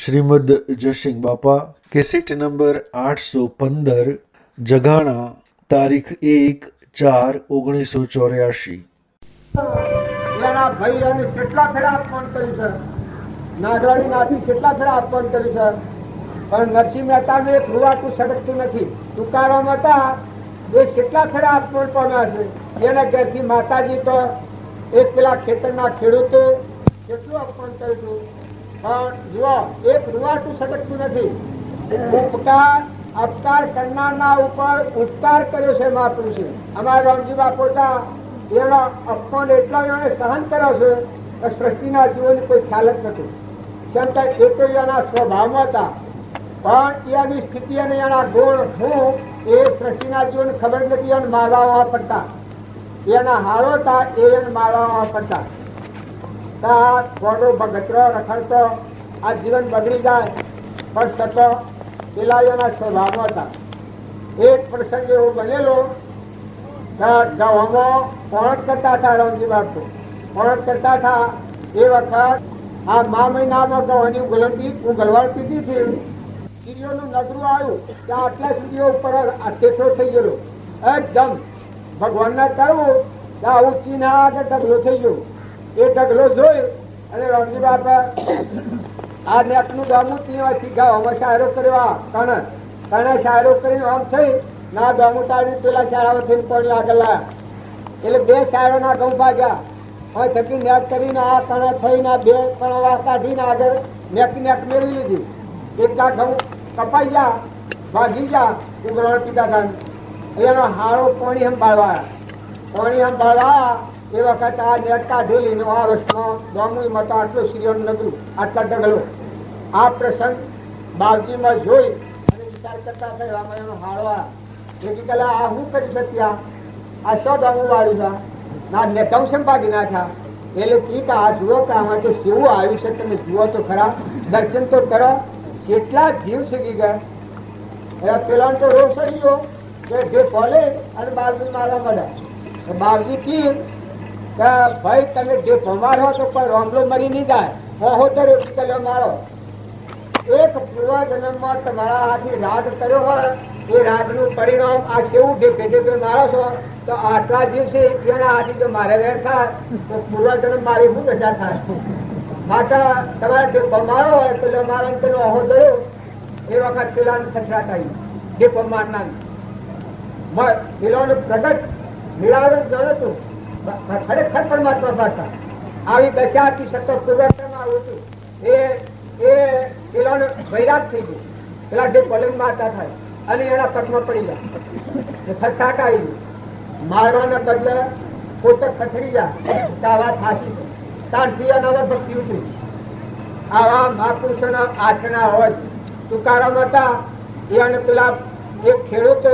શ્રીમદ જયસિંહ બાપા, cassette number 815, Jagana, તારીખ 1/4/1984. એના ભાઈ અને કેટલા ફેરા અપમાન કર્યું છે, નાગરાણી નાથી કેટલા ફેરા અપમાન કર્યું છે, પણ નરસિંહ મહેતાને એક રૂવાટું સડકતું નથી. તુકારામ હતા એ કેટલા ફેરા અપમાન પામ્યા છે. એના ઘરથી માતાજી તો એક પેલા ખેતરના ખેડૂતો કેટલું અપમાન કર્યું હતું, પણ જુઓ એક રૂવાટું સડકતું નથી. અપકાર કરનારના ઉપર ઉપકાર કર્યો છે મહાપુરુષે. અમારા રામજી બાપુ હતા, એનો અપમાન એટલા એને સહન કર્યો છે કે સૃષ્ટિના જીવોની કોઈ ખ્યાલ જ નથી. છતાં એ તો એના સ્વભાવમાં હતા, પણ એની સ્થિતિ અને એના ગુણ શું એ સૃષ્ટિના જીવોને ખબર નથી. એને મારવા પડતા, એના હારો હતા એ એને મારવા પડતા. થોડો ભગતરો રખડતો આ જીવન બગડી જાય, પણ છતો પેલા એના સ્વભાવમાં હતા. એક પ્રસંગ એવો બનેલો, ગામમાં પોણત કરતા હતા રામજી બાપુ, પોણત કરતા હતા. એ વખત આ મહિનામાં ગવાની ઉગલવાડતી હતી. સ્ત્રીઓનું નગરું આવ્યું ત્યાં આટલા સ્ત્રીઓ ઉપર અઠેસો થઈ ગયેલો. એકદમ ભગવાનને કરવું ત્યાં ઊંચી ના આગળ ઢગલો થઈ ગયો. એ ઢગલો જોઈ અને રામજી બાપા આ નેકનું દામું ત્યાંથી ગામમાં શાયરો કર્યો. તને શાયરો કરીને આમ થઈ ના દામું તાળી પેલા શાળામાં થઈને પાણી આગળ લાયા. એટલે બે શાયરોના ઘઉં ભાગ્યા. હવે થકી નેક કરીને આ તણે થઈને બે કણવા કાઢીને આગળ નેક મેળવી લીધી. એટલા ઘઉં કપાઈ ગયા, ભાગી ગયા. ઉગરણ પીતા હતા એનો હારો પાણી સંભાળવા એ વખત આ નેટ કાઢેલી નો આ રસમાં દોમું મતો આટલો સિરિયલ નગરું આટલા ઢગલો. આ પ્રસંગ બાવજીમાં જોઈ અને વિચાર કરતા થયા એનો હારો આ શું કરી શક્યા, આ શો દોમું વાળું છે ના નેટમ સંભાળી નાખ્યા. એટલે ઠીક આ જુઓ કે આમાં તો કેવું આવ્યું છે, તમે જુઓ તો ખરા, દર્શન તો કરો. કેટલા જીવ સગી ગયા. પેલા તો રોગ સડી ગયો કે જે બોલે અને બાવજી મારવા મળ્યા. બાવજી કી ભાઈ તમે જે ભમાર હો તો કોઈ રોમલો મરી નહીં જાય, મારો એક પૂર્વ જન્મમાં તમારા હાથની રાગ કર્યો હોય એ રાગનું પરિણામ આ કેવું ઢેપે મારો છો તો આટલા દિવસે એના હાથી જો મારે વેર થાય તો પૂર્વ જન્મ મારી શું દશા થાય. માટે તમારે જે ભમારો હોય તો મારો અંતરનો અહો દર્યો એ વખત પેલાની ખસરાટ આવી. જે ભમારના પેલાનું પ્રગટ નિરાવરણ જળ હતું, ખરેખર પરમાત્મા પાછા આવી દશા હતી. સતત પૂર્વમાં આવ્યું હતું એ પેલાનો વૈરાગ થઈ ગયું. પેલા જે પલંગ મારતા થાય અને એના પગમાં પડી જાય, ખટખાટ આવી ગયું. મારવાના બદલે પોતે ખસડી જાય વાત થાકી તાનથી અનાવર ભક્તિ ઉઠી. આવા મહાપુરુષોના આચરણા હોય. તુકારામ હતા એને પેલા એક ખેડૂત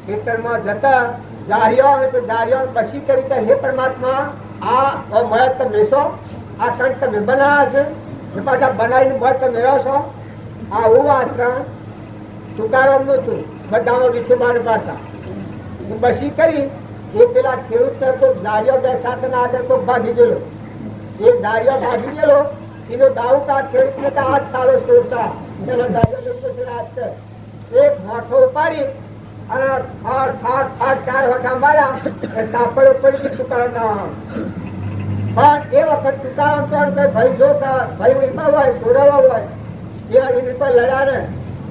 ખેતરમાં જતા જાર્યો અને તો જાર્યો બસી કરી હે પરમાત્મા આ મળે તમે છો, આ કંઠ તમે બનાવ્યા છે એ પાછા બનાવીને મળે તમે મેળવો છો. આવું આચરણ તુકારામ નું હતું. બધામાં વિઠુબાને પાડતા બસી કરી એ પેલા ખેડૂત તો જાર્યો બે સાથે આગળ તો ભાગી ગયેલો. એ જાર્યો ભાગી ગયેલો એનો દાવ કા ખેડૂત ને આ જ સારો સોચતા એનો દાવ્યો એક મોઠો ઉપાડી અને ચાર વખા માર્યા સાપડ પડી ગઈ તુકારામ ના. પણ એ વખત તુકારામ તો ભાઈ જો ભાઈ વીમા હોય સોરાવા હોય એની પર લડ્યા ને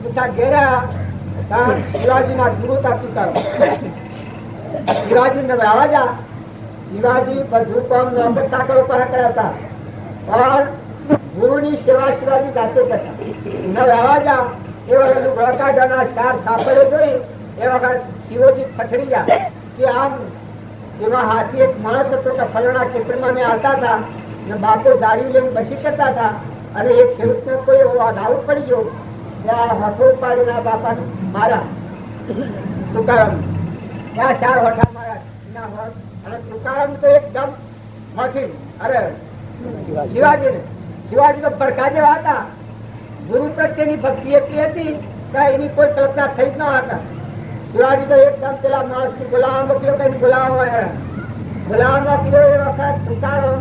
પૂછા ઘેર્યા. શિવાજી ના ગુરુ તા તુકારામ. શિવાજી ને રાજા શિવાજી બધું કામ નોકર ચાકર ઉપર કર્યા હતા, પણ ગુરુની સેવા શિવાજી જાતે કરતા. ન રાજા એ વખત ગળકાઢાના ચાર સાપડે જોઈ એ વખત શિવજી ખસડી ગયા કે આમ એમાં હાથી એક માણસ હતો કે ફલાણા ખેતરમાં મેં આવતા હતા ને બાપો જાળી લઈને બસી કરતા હતા અને એક ખેડૂતને કોઈ એવો ડાઉટ પડી ગયો કે આ હોઠો ઉપાડીને આ બાપા મારા તુકારામ ત્યાં ચાર હોઠા મારા. અને તુકારામ તો એકદમ માંથી અરે શિવાજી તો પડકા જેવા હતા. ગુરુ પ્રત્યેની ભક્તિ એટલી હતી કે એની કોઈ કલ્પના થઈ જ ન હતા. શિવાજી તો એકદમ પેલા માણસ થી ગુલામ મોકલ્યો કઈ ગુલામ હોય ગુલામ મોકલ્યો એ વખત તુકારામ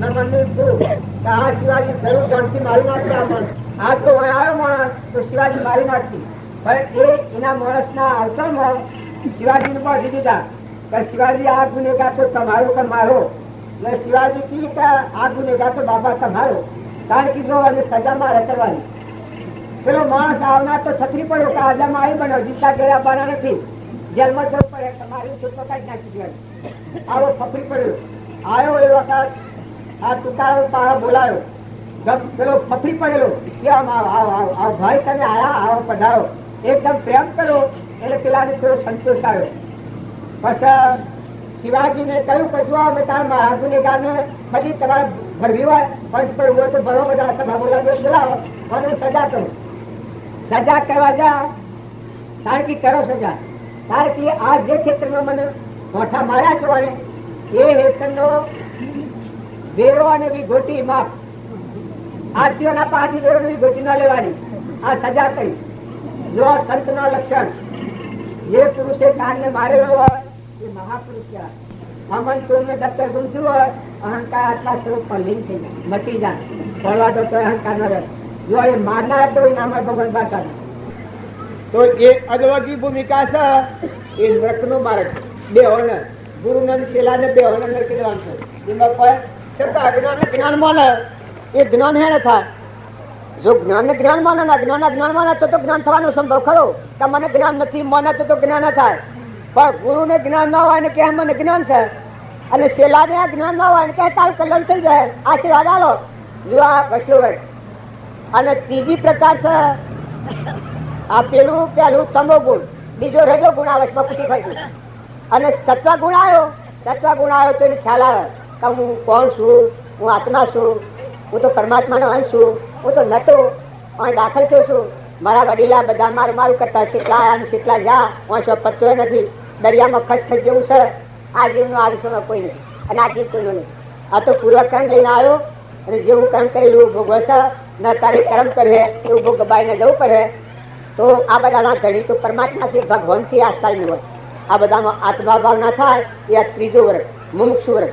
ના મંદિર થયું કે આ શિવાજી જરૂર જાણથી મારી નાખ્યા. આ તો આવ્યો માણસ તો શિવાજી મારી નાખી, પણ એના માણસના અવસરમાં શિવાજીને પણ દીધા કે શિવાજી આ ગુનેગાર તો તમારો કે મારો. એટલે શિવાજી કી કે આ ગુનેગાર તો બાબા તમારો, કારણ કે જો અને સજા મારે કરવાની. પેલો માણસ આવનાર તો છત્રી પડ્યો કે આજે મારી બન્યો, જીતા ગયા આપવાના નથી, જેલમાં જવું પડે, તમારી છૂટો કાઢી નાખી દેવાની. આવો ફફરી પડ્યો. આવ્યો એ વખત આ તુકારો તારા બોલાયો, પેલો ફફરી પડેલો કે આવો ભાઈ તમે આયા, આવો પધારો, એકદમ પ્રેમ કર્યો. એટલે પેલાને થોડો સંતોષ આવ્યો. પછી શિવાજીને કહ્યું કે જો અમે તારા ગુનેગારને બધી તમારે ભરવી હોય, પંચ કરવું હોય તો ભરો, બધા સભા બોલાવો અને હું સજા કરું. સજા કરવા જા, કારણ કે કરો સજા, કારણ કે આ જે ક્ષેત્રમાં મને મોઠા માર્યા છો એ હેઠળનો વેરો અને વિગોટી માફ, આદિઓના પાસેથી વેરો વિગોટી ન લેવાની, આ સજા કરી. જો સંતના લક્ષણ, જે પુરુષે કાનને મારેલો હોય એ મહાપુરુષ કહેવાય. અમન તુમને દફતર ગુમતું હોય, અહંકાર આટલા સ્વરૂપ પર લીન થઈ જાય, મટી જાય, પડવા દો તો અહંકાર ન રહે. જો એ મારનાર તો એનામાં ભગવાન પાછા. તો એ અદવગી ભૂમિકા છે એ નરકનો માર્ગ. બે હોનર ગુરુને શેલાને બે હોનર નરકી દેવાનું છે. એમાં કોઈ છતાં અજ્ઞાન જ્ઞાન માને એ જ્ઞાન હેને થાય. જો જ્ઞાન ને જ્ઞાન માને ને અજ્ઞાન જ્ઞાન માને તો જ્ઞાન થવાનો સંભવ ખરો. કે મને જ્ઞાન નથી માને તો જ્ઞાન ન થાય. પણ ગુરુ ને જ્ઞાન ના હોય ને કે મને જ્ઞાન છે, અને શેલા ને જ્ઞાન ના હોય ને કે તારું કલ્યાણ થઈ જાય, આશીર્વાદ આલો. જો આ વૈષ્ણવ. અને ત્રીજી પ્રકાર છે આ પેલું તમો ગુણ, બીજો રજો ગુણ આવે પૂછી ફરી. અને સત્વ ગુણ આવ્યો તો એને ખ્યાલ આવે કે હું કોણ છું, હું આત્મા છું, હું તો પરમાત્માનો અંશ છું, હું તો નતો અહીં દાખલ થયો છું. મારા વડીલા બધા મારું કરતા શીખલા આવ્યા ને શીખલા જા, હું શું પત્તો નથી, દરિયામાં ખસ જેવું છે. આ જીવનો આ વિશ્વમાં કોઈ નથી અને આ જીવ કોઈનો નથી. આ તો પૂર્વકર્મ લઈને આવ્યો અને જેવું કર્મ કરેલું ભોગવે છે, ન તારે કર્મ કરે એવું ભોગ બાઈને જવું પડે. તો આ બધાના ધણી તો પરમાત્મા છે, ભગવાન છે, આસ્થા નહીં હોય. આ બધામાં આત્મા ભાવ ના થાય એ આ ત્રીજો વર્ગ, મુમુક્ષુ વર્ગ.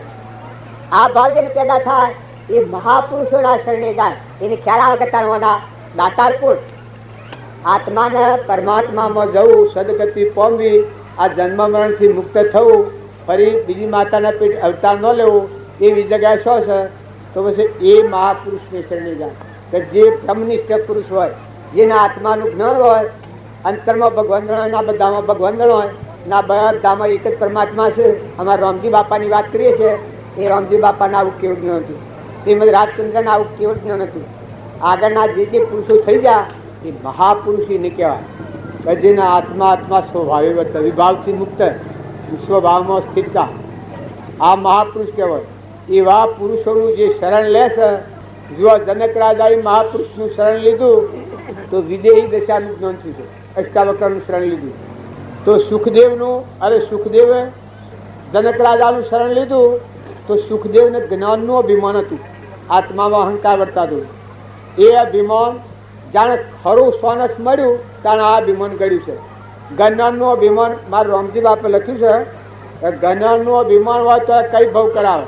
આ ભાવ જેને પેદા થાય એ મહાપુરુષોના શરણે જાય, એને ખ્યાલ આવે કરવાના દાતાર પુરુષ. આત્માને પરમાત્મામાં જવું, સદગતિ પામવી, આ જન્મ મરણથી મુક્ત થવું, ફરી બીજી માતાના પેટ અવતાર ન લેવું, એવી જગ્યાએ શું છે? તો પછી એ મહાપુરુષને શરણે જાય કે જે બ્રહ્મનિષ્ઠ પુરુષ હોય, જેના આત્માનું જ્ઞાન હોય, અંતરમાં ભગવાન ના બધામાં ભગવાન હોય, ના બધામાં એક જ પરમાત્મા છે. અમારા રામજી બાપાની વાત કરીએ છીએ, એ રામજી બાપાના આવું કેવું જ્ઞાન હતું, શ્રીમદ રાજચંદ્રના આવું કેવું જ્ઞાન હતું. આગળના જે પુરુષો થઈ ગયા એ મહાપુરુષ એને કહેવાય કે જેના આત્મા સ્વભાવે વિભાવથી મુક્ત, વિશ્વભાવમાં સ્થિરતા, આ મહાપુરુષ કહેવાય. એવા પુરુષોનું જે શરણ લેશે, જો જનક રાજાએ મહાપુરુષનું શરણ લીધું તો વિદેહી દશાનું જ્ઞાન થયું છે. અષ્ટાવક્રનું શરણ લીધું તો સુખદેવે જનક રાજાનું શરણ લીધું તો સુખદેવને જ્ઞાનનું અભિમાન હતું, આત્મામાં અહંકાર વર્તાતું. એ અભિમાન જાણે ખરું સોનસ મળ્યું ત્યારે આ અભિમાન ગળ્યું છે. જ્ઞાનનું અભિમાન મારું રામજી બાપે લખ્યું છે કે જ્ઞાનનું અભિમાન હોય તો કઈ ભાવ કરાવે.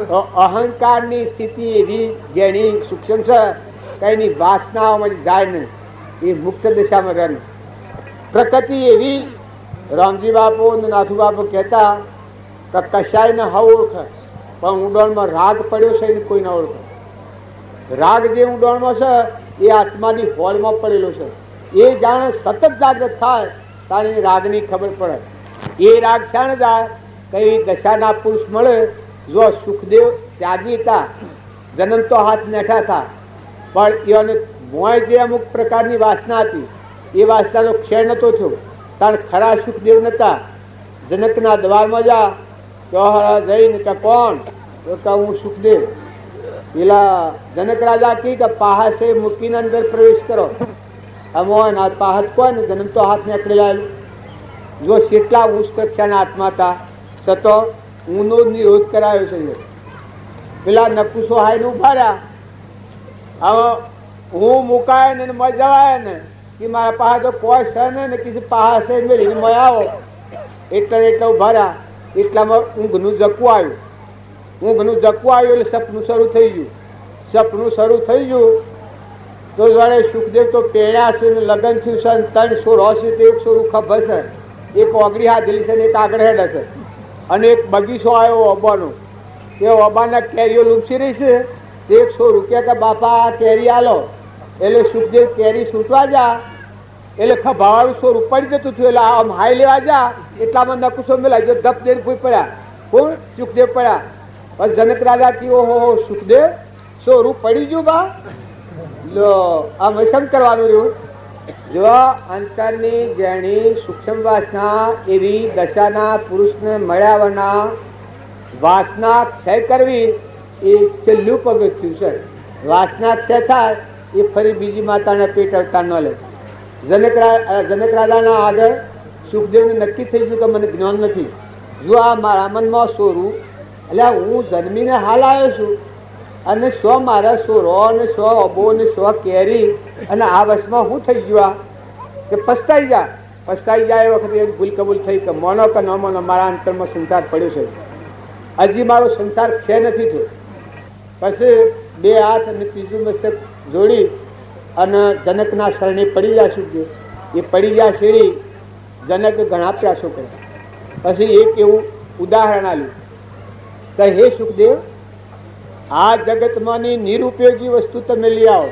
તો અહંકારની સ્થિતિ એવી જેની સૂક્ષ્મ છે કઈની વાસનાઓમાં જાય નહીં, એ મુક્ત દિશામાં રહે. પ્રકૃતિ એવી, રામજી બાપુ નાથુ બાપુ કહેતા કે કશાયને હા ઓળખે, પણ ઊંડાણમાં રાગ પડ્યો છે એને કોઈ ના ઓળખે. રાગ જે ઊંડાણમાં છે એ આત્માની હોલમાં પડેલો છે. એ જાણે સતત જાગૃત થાય તારી રાગની ખબર પડે. એ રાગ શાણે જાય? કઈ દશાના પુરુષ મળે. જો સુખદેવ ત્યાગી હતા, જન્મ તો હાથ મેઠા હતા, પણ એને મોય જે અમુક પ્રકારની વાસના હતી એ વાસનાનો ક્ષય નતો થયો. કારણ ખરા સુખદેવ નતા. જનકના દ્વારમાં જા તો જઈને કે કોણ? તો કે હું સુખદેવ. પેલા જનક રાજા કી કે પાહસે મૂકીને અંદર પ્રવેશ કરો. અમોન આ પાહસ કોણ? જન્મ તો હાથ નીકળેલા. જો કેટલા ઉચ્ચ કક્ષાના આત્મા હતા, છતો ઊનો નિરોધ કરાયો છે. પેલા નકુશો હાઈને ઉભા રહ્યા. હવે હું મુકાય ને જવાય ને કે મારા પાસે તો કોઈ છે ને કે પાસે મેળીને મય આવો. એટલા ઉભા રહ્યા. એટલામાં ઊંઘનું જકવું આવ્યું. એટલે સપનું શરૂ થઈ ગયું. તો જાણે સુખદેવ તો પેણ્યા છે ને લગ્ન થયું છે ને 3 છોરો છે તે 1 છોરું ખભ છે, એક ઓગળી હાથેલી છે ને એક આગળ હેડ છે, અને એક બગીચો આવ્યો ઓબાનો, તે ઓબાના કેરીઓ લૂંપસી રહી છે, તે 1 છોરું કે બાપા કેરી આલો. એટલે સુખદેવ કેરી છૂટવા જા એટલે ખભાવાળું છોરું પડી જતું થયું, એટલે આમ હાઈ લેવા જા એટલામાં નકુસો મેલા જો ધપ દે ભૂઈ પડ્યા. કોણ? સુખદેવ પડ્યા. બસ જનક રાજા કી ઓહો સુખદેવ છોરું પડી ગયું બા. લો આમ વસમ કરવાનું રહ્યું. જો અંતરની જેણી સૂક્ષ્મ વાસના એવી દશાના પુરુષને મળ્યા વના વાસના ક્ષય કરવી એ છેલ્લું પગથિયું છે. વાસના ક્ષય થાય એ ફરી બીજી માતાના પેટ અવતાર ન લે. જનક રાજાના આગળ સુખદેવને નક્કી થઈ ગયું કે મને જ્ઞાન નથી. જો આ મારા મનમાં સોરું એટલે હું જન્મીને હાલ આવ્યો છું, અને 100 મારા સોરો અને 100 અબો ને 100 કેરી, અને આ વર્ષમાં હું થઈ ગયું કે પસ્તાઈ જાય એ વખતે એક ભૂલ કબૂલ થઈ કે મોનો કે ન મોનો મારા અંતરમાં સંસાર પડ્યો છે, હજી મારો સંસાર છે નથી થયો. પછી 2 હાથ અને ત્રીજું મસ્તક જોડી અને જનકના શરણે પડી ગયા સુખદેવ. એ પડી ગયા શેરી જનક ઘણા પ્રયાસો કર્યા. પછી એક એવું ઉદાહરણ આપ્યું કે હે સુખદેવ, આ જગતમાંની નિરુપયોગી વસ્તુ તમે લઈ આવો.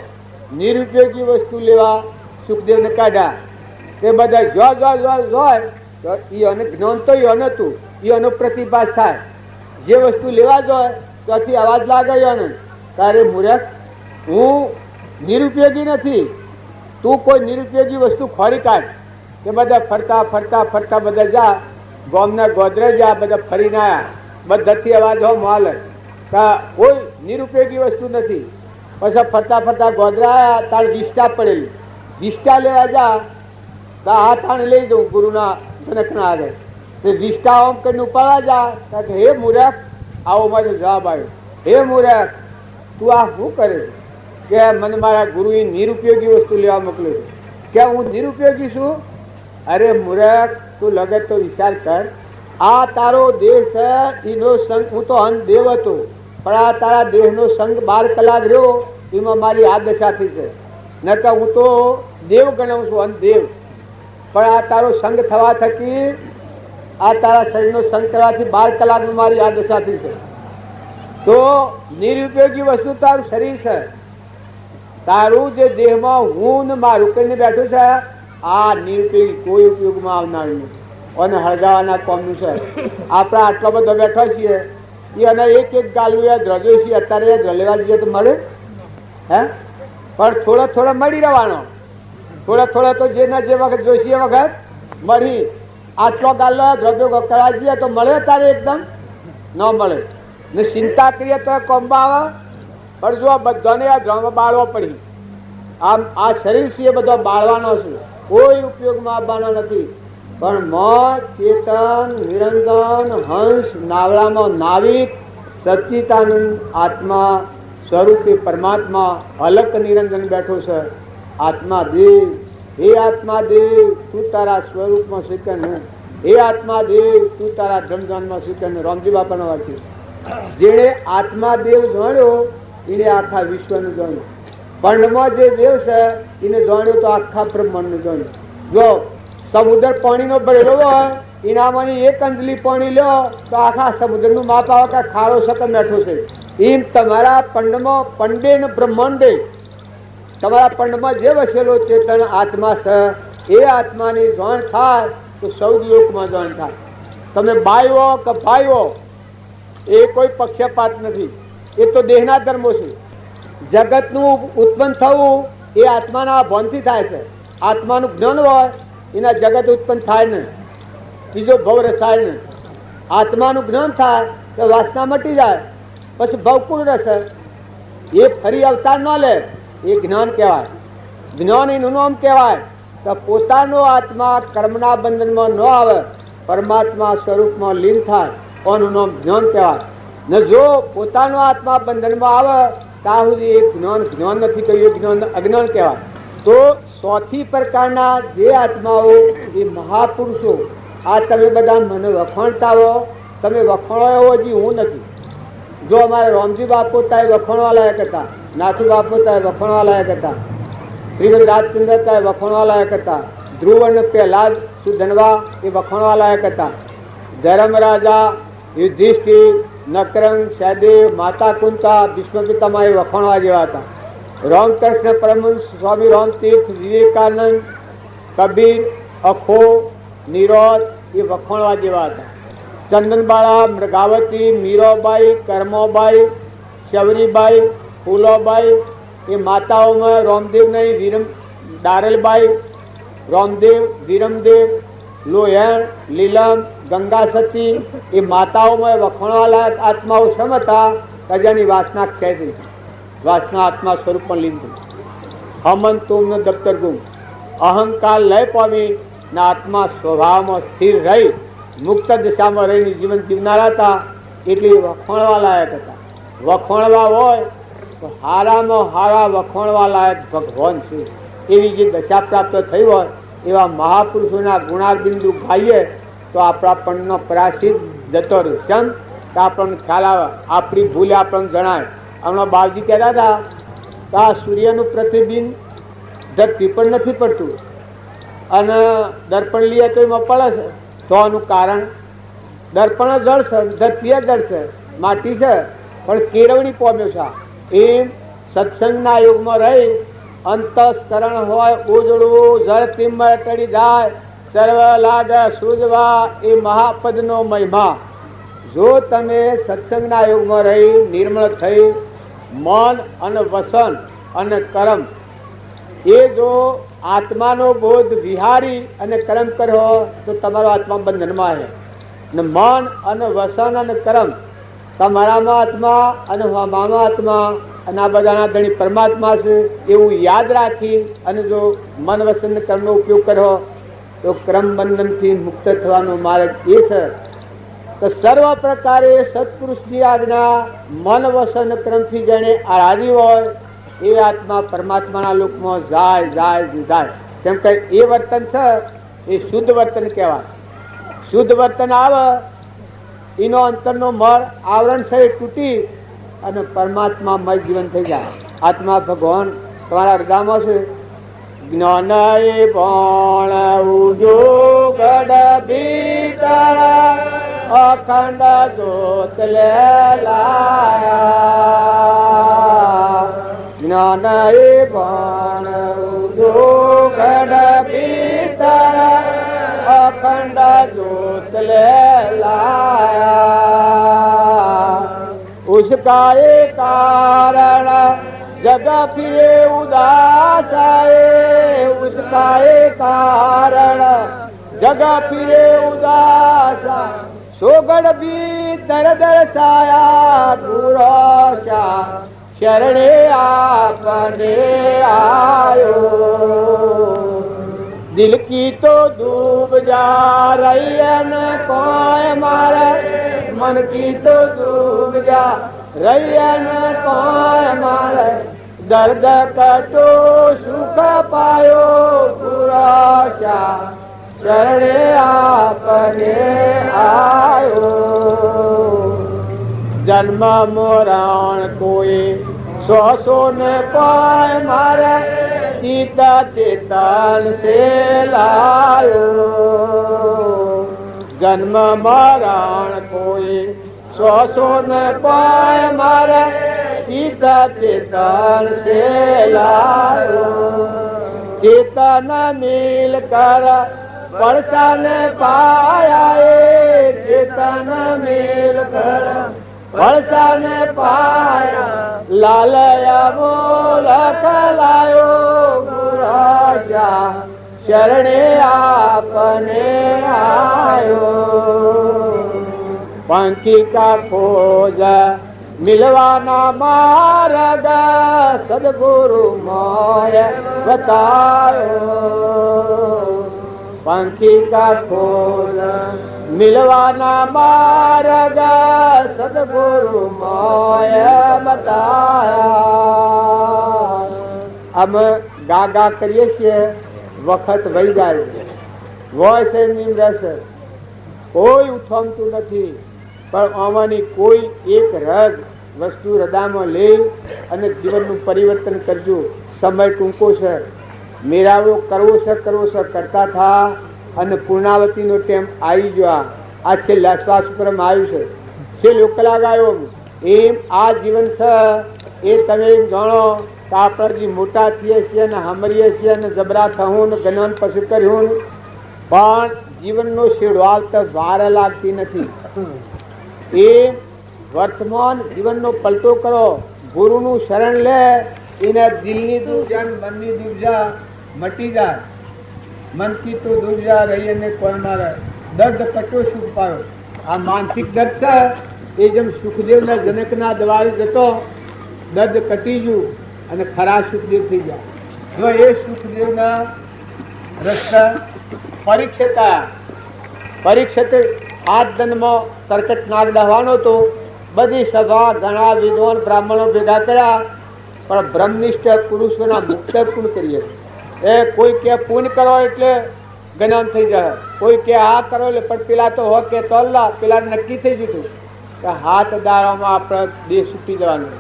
નિરુપયોગી વસ્તુ લેવા સુખદેવને કાઢ્યા. તે બધા જોય તો એને જ્ઞાન તો એને હતું, એનો પ્રતિભાસ થાય. જે વસ્તુ લેવા જોઈએ ત્યાંથી અવાજ લાગે એને, તારે મૂર્ખ હું નિરુપયોગી નથી, તું કોઈ નિરુપયોગી વસ્તુ ખોરી કાઢ. કે બધા ફરતા બધા જા ગામના ગોદરે જા, બધા ફરીને આવ્યા, બધાથી અવાજ હો માલ કોઈ નિરુપયોગી વસ્તુ નથી. પછી ફરતા ગોદરા આવ્યા, તાર વિષ્ટા પડેલી, વિષ્ટા લેવા જા તો આ તાણે લઈ દઉં ગુરુના જનકના આગળ. તે વિષ્ટા ઓમ કરીને ઉપાડવા જા કે હે મૂર્ખ, આવો મારો જવાબ આવ્યો, હે મૂર્ખ તું આ શું કરે કે મને મારા ગુરુએ નિરુપયોગી વસ્તુ લેવા મોકલ્યો છે, કે હું નિરુપયોગી છું? અરે મૂર્ખ તું લગત તો વિચાર કર, આ તારો દેહ છે એનો સંગ, હું તો અંત દેવ હતો, પણ આ તારા દેહનો સંગ 12 કલાક રહ્યો એમાં મારી આ દશા થઈ છે. નકર હું તો દેવ ગણાવું છું, અંત દેવ, પણ આ તારો સંગ થવા થકી, આ તારા શરીરનો સંગ કરવાથી 12 કલાકમાં મારી આ દશા થઈ છે. તો નિરુપયોગી વસ્તુ તારું શરીર છે, તારું જે દેહમાં હું ને મારું કરીને બેઠું છે, આ નિરુપયોગી કોઈ ઉપયોગમાં આવનાર નહીં, અને હળગાવાના કોમનું છે. આપણે આટલો બધો બેઠા છીએ, એને એક ગાલું યાદ રજો છીએ, અત્યારે યાદ લેવા જઈએ તો મળે હે? પણ થોડો મળી રહેવાનો, થોડા તો જેના જે વખત જોઈશે એ વખત મળી. આટલો ગાલો દ્રવ્યો કરવા જઈએ તો મળે તારે એકદમ ન મળે ને. ચિંતા કરીએ તો કોમમાં આવે, પણ જો બધાને આ દ્રવ્ય બાળવો પડી. આમ આ શરીર છે એ બધો બાળવાનો છે, કોઈ ઉપયોગમાં આવવાનો નથી. પણ મન ચેતન નિરંજન હંસ નાવડામાં નાવિક સચ્ચિદાનંદ આત્મા સ્વરૂપે પરમાત્મા અલક નિરંજન બેઠો છે. આત્મા દેવ, હે આત્મા દેવ તું તારા સ્વરૂપમાં શીખન, હે આત્મા દેવ તું તારા ધમધાનમાં શીખન. રામજી બાપાનો વાક્ય. જેણે આત્મા દેવ જાણ્યો એને આખા વિશ્વનું જાણ્યું. પંડમાં જે દેવ છે એને જાણ્યું તો આખા બ્રહ્માંડનું જાણ્યું. જો સમુદ્ર પાણીનો ભરેલો હોય એનામાંની 1 અંજલી પાણી લો તો આખા સમુદ્રનું માપ આવે કે ખારો સકમ બેઠો છે. એમ તમારા પંડમાં પંડે ને બ્રહ્માંડે, તમારા પંડમાં જે વસેલો ચેતન આત્મા છે એ આત્માની જાણ થાય તો 14 લોકમાં જાણ થાય. તમે બાયો કે ભાઈઓ એ કોઈ પક્ષપાત નથી, એ તો દેહના ધર્મો છે. જગતનું ઉત્પન્ન થવું એ આત્માના ભાનથી થાય છે. આત્માનું જ્ઞાન હોય એના જગત ઉત્પન્ન થાય ને, બીજો ભવ રસાય ને. આત્માનું જ્ઞાન થાય તો વાસના મટી જાય, પછી ભવકુળ રસે એ ફરી અવતાર ન લે, એ જ્ઞાન કહેવાય. જ્ઞાન એનું નામ કહેવાય કે પોતાનો આત્મા કર્મના બંધનમાં ન આવે, પરમાત્મા સ્વરૂપમાં લીન થાય, એનું નામ જ્ઞાન કહેવાય. ને જો પોતાનો આત્મા બંધનમાં આવે ત્યાં સુધી એ જ્ઞાન નથી કહ્યું, એ જ્ઞાન અજ્ઞાન કહેવાય. તો 100 પ્રકારના જે આત્માઓ એ મહાપુરુષો, આ તમે બધા મને વખાણતા હો, તમે વખાણો એવો હજી હું નથી. જો અમારે રામજી બાપુ તાય વખાણવા લાયક હતા, નાથુ બાપુ તાય વખાણવા લાયક હતા, શ્રીમદ રાજચંદ્ર હતા એ વખોણવા લાયક હતા. ધ્રુવ અને પ્રહલાદ સુધનવા એ વખોણવા લાયક હતા. ધર્મરાજા યુધિષ્ઠિર નકરંગ સહદેવ માતા કુંતા ભીષ્મ પિતામહ એ વખોણવા જેવા હતા. રામકૃષ્ણ પરમહંસ સ્વામી રામતીર્થ વિવેકાનંદ કબીર અખો નિરોધ એ વખોણવા જેવા હતા. ચંદનબાળા મૃગાવતી મીરાબાઈ કરમોબાઈ શબરીબાઈ ફૂલોબાઈ એ માતાઓમાં રામદેવ નહીં વીરમ દારલબાઈ રામદેવ વીરમદેવ લોહેણ લીલમ ગંગા સતી એ માતાઓમાં વખોણવા લાયક આત્માઓ સમ હતા. કજાની વાસના ક્ષય થઈ વાસના આત્મા સ્વરૂપ પણ લીધું. હમન તુમનો દફતર ગુમ અહંકાર લય પામી ના આત્મા સ્વભાવમાં સ્થિર રહી મુક્ત દિશામાં રહીને જીવન જીવનારા હતા. એટલે વખોણવા લાયક હતા. વખોણવા હોય તો હારામાં હારા વખોણવા લાયક ભગવાન છે. એવી જે દશા પ્રાપ્ત થઈ હોય એવા મહાપુરુષોના ગુણાબિંદુ ગાઈએ તો આપણા પણનો પરાશિત જતો રહે. શમ તો આપણને ખ્યાલ આવે, આપણી ભૂલ આપણને જણાય. હમણાં બાવજી કહેતા હતા કે આ સૂર્યનું પ્રતિબિંબ ધરતી પર નથી પડતું અને દર્પણ લઈએ તો એમાં પડે છે. તો આનું કારણ દર્પણ જળ છે, ધરતી જળ છે, માટી છે, પણ કેળવણી પામ્યો છે. એમ સત્સંગના યુગમાં રહી અંતસ્કરણ હોય ઉજળું જળ તિમ્બર ટળી જાય સર્વ લાડ સૂજવા એ મહાપદનો મહિમા. જો તમે સત્સંગના યુગમાં રહી નિર્મળ થઈ મન અને વસન અને કર્મ એ જો આત્માનો બોધ વિહારી અને કર્મ કર્યો તો તમારો આત્મા બંધનમાં છે. ને મન અને વસન અને કર્મ તમારામાં આત્મા અને મામા આત્મા અને આ બધાના ધણી પરમાત્મા છે એવું યાદ રાખી અને જો મન વસન કર્મનો ઉપયોગ કર્યો તો ક્રમ બંધનથી મુક્ત થવાનો માર્ગ એ છે. તો સર્વ પ્રકારે સત્પુરુષની આજ્ઞા મન વસન ક્રમથી જેને આરાધી હોય એ આત્મા પરમાત્માના લોકમાં જાય જાય જાય. કેમ કે એ વર્તન છે એ શુદ્ધ વર્તન કહેવાય. શુદ્ધ વર્તન આવે એનો અંતરનો મળ આવરણ છે એ તૂટી અને પરમાત્મામય જીવન થઈ જાય. આત્મા ભગવાન તમારા હૃદયમાં છે. જ્ઞાન એ ભણ ઉજોગડ ભીતર અખંડ જ્યોત લેલાયા. જ્ઞાન એ ભણ ઉજોગડ ભીતર અખંડ જ્યોત લેલાયા. उसका ये कारण जग फिरे उदास है. उसका ये कारण जग फिरे उदास सोगड़ भी तर दर्शाया पुरुषा शरणे आपने आयो. दिल की तो डूब जा रही है न कोई मारे मन की तो डूब जा रही है न कोई मारे. दर्द कटो सुख पायो पुरुषा शरणे आपने आयो. जन्म मरण कोई सो ने पाए मारे सीता चेतन से लायो. जन्म मरण कोई सो न पाए मारे सीता चेतन से लायो. चेतन मिल कर परसन पाया. चेतन मिल कर परसन पाया. लाल अमोल लायो गुराशा शरणे आपने आयो. पंखी का खोज मिलवाना मार्ग सदगुरु मोय बतायो. पंखी का खोज मिलवाना मार्ग सदगुरु मोय बताया. हम गा गा કરીએ છીએ વખત વહી જાય છે. હોય છે નિંદ્રસ કોઈ ઉઠામતું નથી. પણ આમાંની કોઈ એક રગ વસ્તુ હૃદયમાં લઈ અને જીવનનું પરિવર્તન કરજો. સમય ટૂંકો છે. મેળાવડો કરવો છે કરતા થા અને પૂર્ણાવતીનો ટેમ આવી ગયો. આ છેલ્લા શ્વાસ ઉપર આવ્યું છે, છેલ્લો કલાક આવ્યો. એમ આ જીવન છે એ તમે જાણો કે આપણે જે મોટા થઈએ છીએ ને હમરીએ છીએ ને જબરા થવું ને જ્ઞાન પછી કર્યું, પણ જીવનનો શેડવાલ તો વાર લાગતી નથી. એ વર્તમાન જીવનનો પલટો કરો, ગુરુનું શરણ લે, એને દિલની દુર્જા મનની દુર્જા મટી જાય. મનથી તો દુર્જા રહી અને કોણ મારે દર્દ કટો સુખ પાયો. આ માનસિક દર્દ છે એ જેમ સુખદેવના જનકના દ્વારે જતો દર્દ કટી ગયું અને ખરા સુખદેવ થઈ ગયા. જો એ સુખદેવના રસ્તા પરીક્ષિત આ જન્મમાં કર્કટ નાગ દહવાનો હતો. બધી સભા ઘણા વિદ્વાન બ્રાહ્મણો ભેગા કર્યા, પણ બ્રહ્મનિષ્ઠ પુરુષોના મુક્ત કોણ કરીએ? એ કોઈ કે પુણ્ય કરો એટલે જ્ઞાન થઈ જાય, કોઈ કે આ કરો એટલે, પણ પેલા તો હો કે તોલ્લા પેલા નક્કી થઈ ગયું કે હાથ દાડામાં આપણે દેહ છૂટી જવાનું,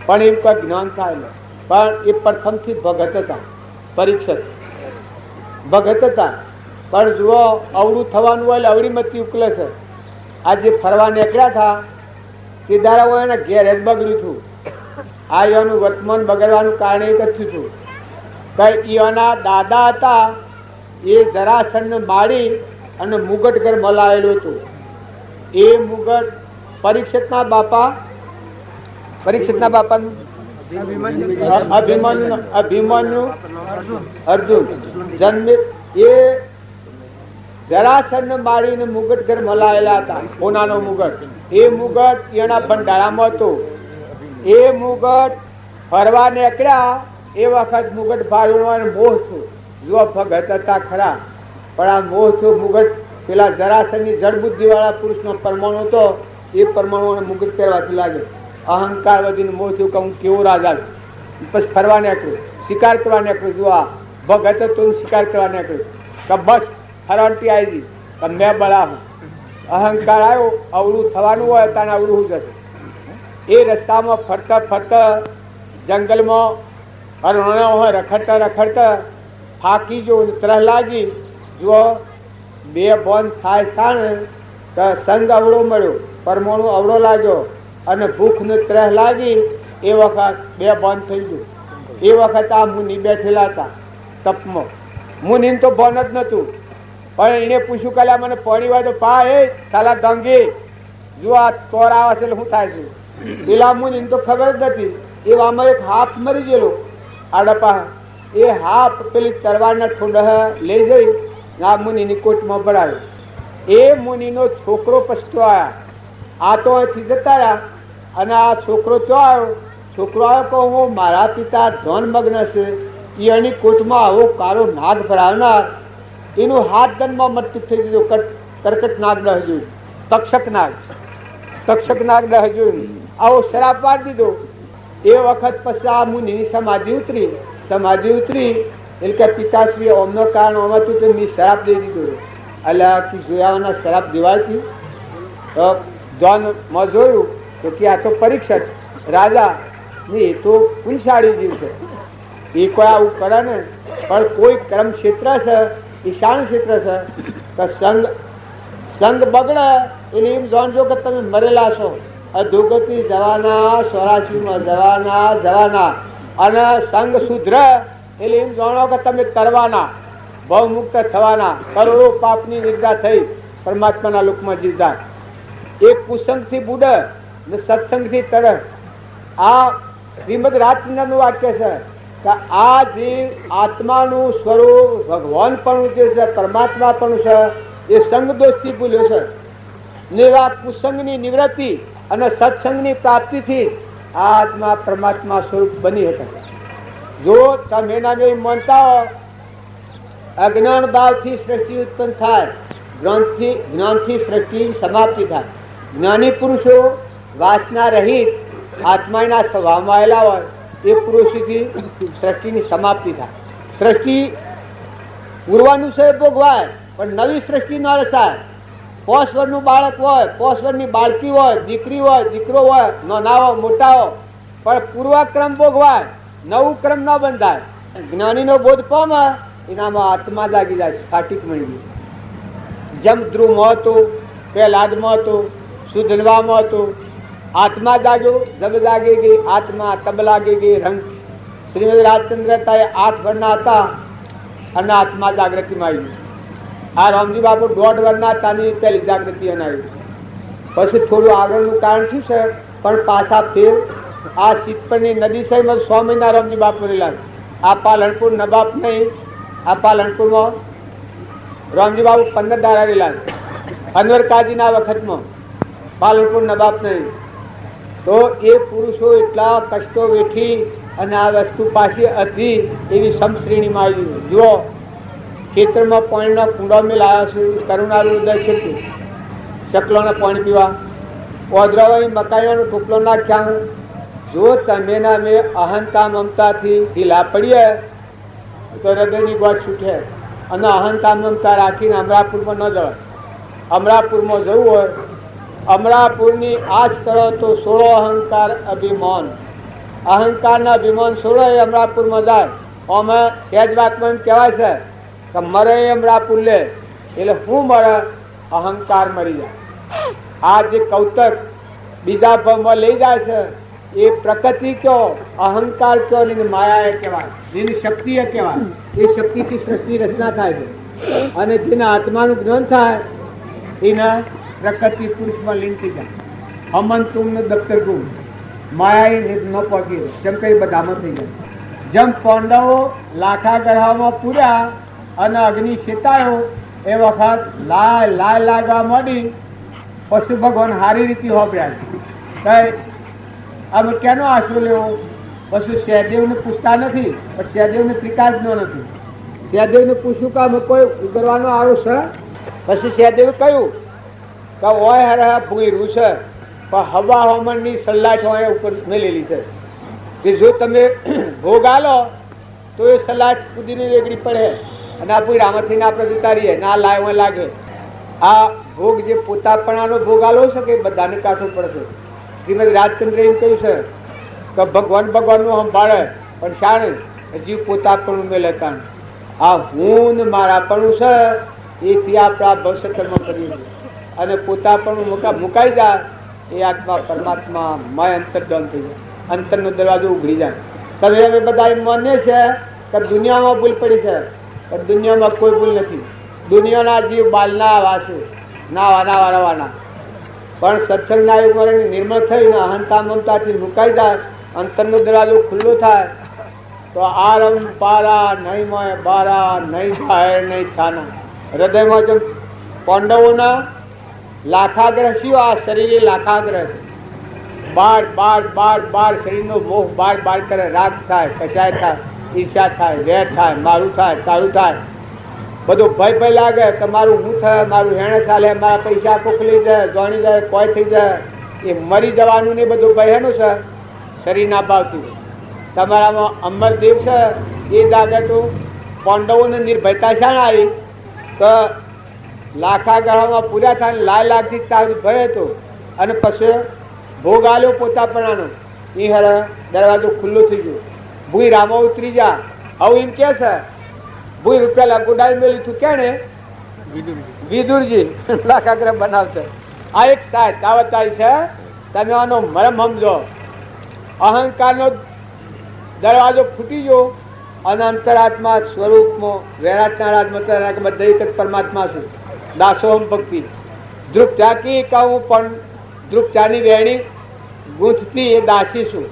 પણ એમ કોઈ જ્ઞાન થાય ને. પણ એ પ્રથમથી ભગત હતા, પરીક્ષિત ભગત હતા. પણ જુઓ અવળું થવાનું હોય એટલે અવળીમતી ઉકલે છે. આજે ફરવા નીકળ્યા હતા તે દાડા હોય એના ઘેર જ બગડ્યું હતું. આ યાનું વર્તમાન બગડવાનું કારણ એક જ થયું કે ઈઓના દાદા હતા એ જરાસંઘને મારી અને મુગટ ઘર મલાવેલું હતું. એ મુગટ પરીક્ષિતના બાપા અભિમન્યુ અર્જુન જન્મે એ જરાસંઘને મારીને મુગટ ઘર મલાવેલા હતા. સોનાનો મુગટ, એ મુગટ એના ભંડારામાં હતું. એ મુગટ ફરવા નીકળ્યા એ વખત મુગટ ભાડું મોહ છું. જો ભગત હતા ખરા, પણ આ મોહ છું મુગટ પેલા જરાસંઘની જળબુદ્ધિ વાળા પુરુષનો પરમાણુ હતો. એ પરમાણુ મુગટ પહેરવાથી લાગે. અહંકાર વધીને મોહ થયું કે હું કેવો રાજા છું. પછી ફરવા નીકળ્યું, શિકાર કરવા નીકળ્યું. જો આ ભગત હતું શિકાર કરવા નીકળ્યું કે બસ હરણતી આવી ગઈ કે મેં બળા હું. અહંકાર આવ્યો, અવળું થવાનું હોય તાને અવળું જશે. એ રસ્તામાં ફરતા ફરતા જંગલમાં હરણો હોય રખડતા થાકી જો ત્રહ લાગી. જો બે બોન થાય સાણે તો સંગ અવળો મળ્યો, પરમાણુ અવળો લાગ્યો અને ભૂખને ત્રહ લાગી. એ વખત બે બોન થઈ ગયું. એ વખત આ મુનિ બેઠેલા હતા તપમાં. મુનિને તો બોન જ નતું, પણ એને પૂછ્યું કે મને પાણી હોય તો પા. એ સાલા ડંગી જો આ તોર આવે છે શું થાય છે? પેલા મુનિને તો ખબર જ નથી. એવામાં એક હાફ મરી ગયેલો આડપા. એ હાફ પેલી તરવારના ઠોડા લઈ જઈ આ મુનિની કોટમાં ભરાયો. એ મુનિનો છોકરો પછતો આવ્યા. આ તો અહીંથી જતા રહ્યા અને આ છોકરો તો આવ્યો. છોકરો આવ્યો કહો હું મારા પિતા ધન મગ્ન છે, એની કોટમાં આવો કાળો નાગ ભરાવનાર. એનું હાથ ધનમાં મૃત્યુ થઈ દીધું. કર્કટ નાગ દહ જોયું, તક્ષક નાગ દહ જોયું. આવો શરાપ પાડી દીધો. એ વખત પછી આ મુનિની સમાધિ ઉતરી એટલે કે પિતાશ્રી ઓમનો કારણ ઓમ હતું તો મેં શરાપ દઈ દીધો. એટલે તું જોયાના શરાપ દિવાળથી જોનમાં જોયું તો કે આ તો પરીક્ષિત રાજા ને એ તો પુંછાળી જીવ છે. એ કોઈ આવું કરે ને, પણ કોઈ કર્મ ક્ષેત્ર છે, ઈશાન ક્ષેત્ર છે તો સંગ બગડે એટલે એમ જાણજો કે તમે મરેલા છો. અધોગતિ જવાના, 84માં જવાના અને સંગ શુદ્ર એટલે એમ જાણો કે તમે કરવાના, ભવમુક્ત થવાના. કરોડો પાપની નિર્જા થઈ પરમાત્માના લોકમાં જીવતા. એક કુસંગથી બુડે ને સત્સંગથી તરે. આ શ્રીમદ રાજચંદ્રનું વાક્ય છે કે આ જે આત્માનું સ્વરૂપ ભગવાન પણ જે છે, પરમાત્મા પણ છે, એ સંગ દોષથી ભૂલ્યો છે. ને આ કુસંગની નિવૃત્તિ અને સત્સંગની પ્રાપ્તિથી આ આત્મા પરમાત્મા સ્વરૂપ બની શકે. જો તમે નામે માનતા હો અજ્ઞાન ભાવથી સૃષ્ટિ ઉત્પન્ન થાય, જ્ઞાનથી સૃષ્ટિ સમાપ્તિ થાય. જ્ઞાની પુરુષો વાસના રહિત આત્માના સ્વભાવમાં આવેલા હોય એ પુરુષથી સૃષ્ટિની સમાપ્તિ થાય. સૃષ્ટિ પૂર્વાનું છે ભોગવાય, પણ નવી સૃષ્ટિ ન રચાય. 5 વર્ષનું બાળક હોય, 5 વર્ષની બાળકી હોય, દીકરી હોય, દીકરો હોય, નાના હોય મોટા હોય, પણ પૂર્વક્રમ ભોગવાય, નવું ક્રમ ન બંધાય. જ્ઞાનીનો બોધ પામે એનામાં આત્મા જાગી જાય, સ્ફાટિક મળી ગઈ. જેમ ધ્રુવમાં હતું, પહેલાદમાં હતું, સુધલવામાં હતું, આત્મા જાગ્યો, જબ જાગી ગઈ આત્મા, તબ લાગી ગઈ રંગ. શ્રીમદ રાજચંદ્રતાએ 8 વર્ષના હતા અને આત્મા જાગૃતિમાં આવી. આ રામજી બાપુ 1.5 વર્ષના હતા, પહેલી જાગૃતિ એને આવી. પછી થોડું આગળનું કારણ શું છે, પણ પાછા ફેર આ સિદ્ધપરની નદી સાહેબ 100 મહિના રામજી બાપુ રહેલા. આ પાલનપુર નવાબ નહીં, આ પાલનપુરમાં રામજી બાપુ 15 દાડા રહેલા. અનવર કાજીના વખતમાં પાલનપુર નવાબ નહીં. તો એ પુરુષો એટલા કષ્ટો વેઠી અને આ વસ્તુ પાછી હતી એવી સમશ્રેણીમાં આવી. જુઓ, ખેતરમાં પાણીનો કુંડો મેં લાવ્યા છે, કરુણાનું ઉદય છે, ચકલોને પાણી પીવા, ઓદરાવાળી મકાઈનો ટોપલો નાખ્યા. જો તમે ના મેં અહંતા મમતાથી ઢીલા પડીએ તો હૃદયની ગોઠ છૂટે. અને અહંતા મમતા રાખીને અમરાપુરમાં ન જવાય. અમરાપુરમાં જવું હોય, અમરાપુરની આજ કરો તો 16 અહંકાર અભિમાન. અહંકારના અભિમાન 16 એ અમરાપુરમાં જાય. અમે સહેજ વાતમાં કહેવાય છે કે મરે અમરાપુર લે એટલે શું મળે? અહંકાર મરી જાય. આ જે કૌતક બીજા ભાવમાં લઈ જાય છે એ પ્રકૃતિ કયો, અહંકાર કયો, એની માયા એ કહેવાય, એની શક્તિ એ કહેવાય. એ શક્તિથી સૃષ્ટિ રચના થાય છે. અને જેના આત્માનું જ્ઞાન થાય એના પ્રકૃતિ પુરુષમાં લીન થઈ જાય. અમન તુમને દફતર ગુમ માયા ન પહોંચી, જેમ કઈ બધામાં થઈ જાય. જેમ પાંડવો લાખા ગરહામાં પૂર્યા અને અગ્નિ શેતાયો એ વખત લાય લાગવા માંડી. પશુ ભગવાન સારી રીતે હોપ્યા. અમે કેનો આશરો લેવો? પશુ સહદેવને પૂછતા નથી, પણ સહદેવને ત્રિકાળ જ્ઞાન નથી. સહદેવને પૂછ્યું કે અમે કોઈ ઉગરવાનો આરો છે? પછી સહદેવે કહ્યું કે ઓય હરે ભૂંયરું છે, પણ હવા હવામાનની સલાટ હોય ઉપર મેલેલી છે કે જો તમે ભોગ આલો તો એ સલાટ કૂદીને વેગળી પડે અને આ પૂરી આમાંથી ના આપણે જતા રહીએ, ના લાય લાગે. આ ભોગ જે પોતાપણાનો ભોગ આલો છે કે બધાને કાઢવો પડશે. શ્રીમદ રાજચંદ્ર એમ કહ્યું છે કે ભગવાનનું સંભાળે પણ શાણે જીવ પોતાપણું મેલે કાણ. આ હું ને મારાપણું છે એથી આપણા ભવિષ્ય કર્મ કરીએ અને પોતાપણું મુકાઈ જાય એ આત્મા પરમાત્મા મય અંતર્ધન થઈ જાય, અંતરનો દરવાજો ઉઘડી જાય. તમે અમે બધા એમ માનીએ છે કે દુનિયામાં ભૂલ પડી છે, પણ દુનિયામાં કોઈ ભૂલ નથી. દુનિયાના જીવ બાલના વાસે ના વારવાના, પણ સત્સંગના યુગમાં નિર્મળ થઈને અહંતા મમતાથી મુકાઈ જાય, અંતરનો દરવાજો ખુલ્લો થાય તો આરમ પારા નહીં મય બારા નહીં જાહેર નહીં છાના. હૃદયમાં જેમ પાંડવોના લાખાગ્રહ શિવ, આ શરીરે લાખાગ્રહ છે. બાર શરીરનો મોહ બાર કરે. રાગ થાય, કશાય થાય, ઈર્ષા થાય, વેર થાય, મારું થાય, તારું થાય, બધું ભય લાગે કે મારું હું થાય, મારું હેણે ચાલે, મારા પૈસા કોકલી જાય, જોણી જાય, કોઈ થઈ જાય. એ મરી જવાનું ને બધું ભય એનું છે શરીરના ભાવથી. તમારામાં અમરદેવ છે એ જાગે તો પાંડવોને નિર્ભયતા શાણ આવી તો લાખા ગ્રહોમાં પૂરા થાય, લાખથી ભય હતો અને પછી ભોગ આલ્યો પોતાપણાનો. એ હરે દરવાજો ખુલ્લો થઈ ગયો. ભૂઈ રામો ઉતરી જા. હવે એમ કે છે ભૂઈ રૂપિયા ગુડાઈ મેલી તું કેને વિદુરજી લાખાગ્રહ બનાવશે. આ એક સાહેબ દાવત આવી છે, તમે આનો મરમ સમજો. અહંકારનો દરવાજો ફૂટી ગયો અને અંતરાત્મા સ્વરૂપમાં વૈરાટના રાજમાં બધા એક જ પરમાત્મા છે. દાસોહમ ભક્તિ ધ્રુપ ચાકી કહું પણ ધ્રુપ ચાની વેણી ગૂંથતી એ દાસી છું.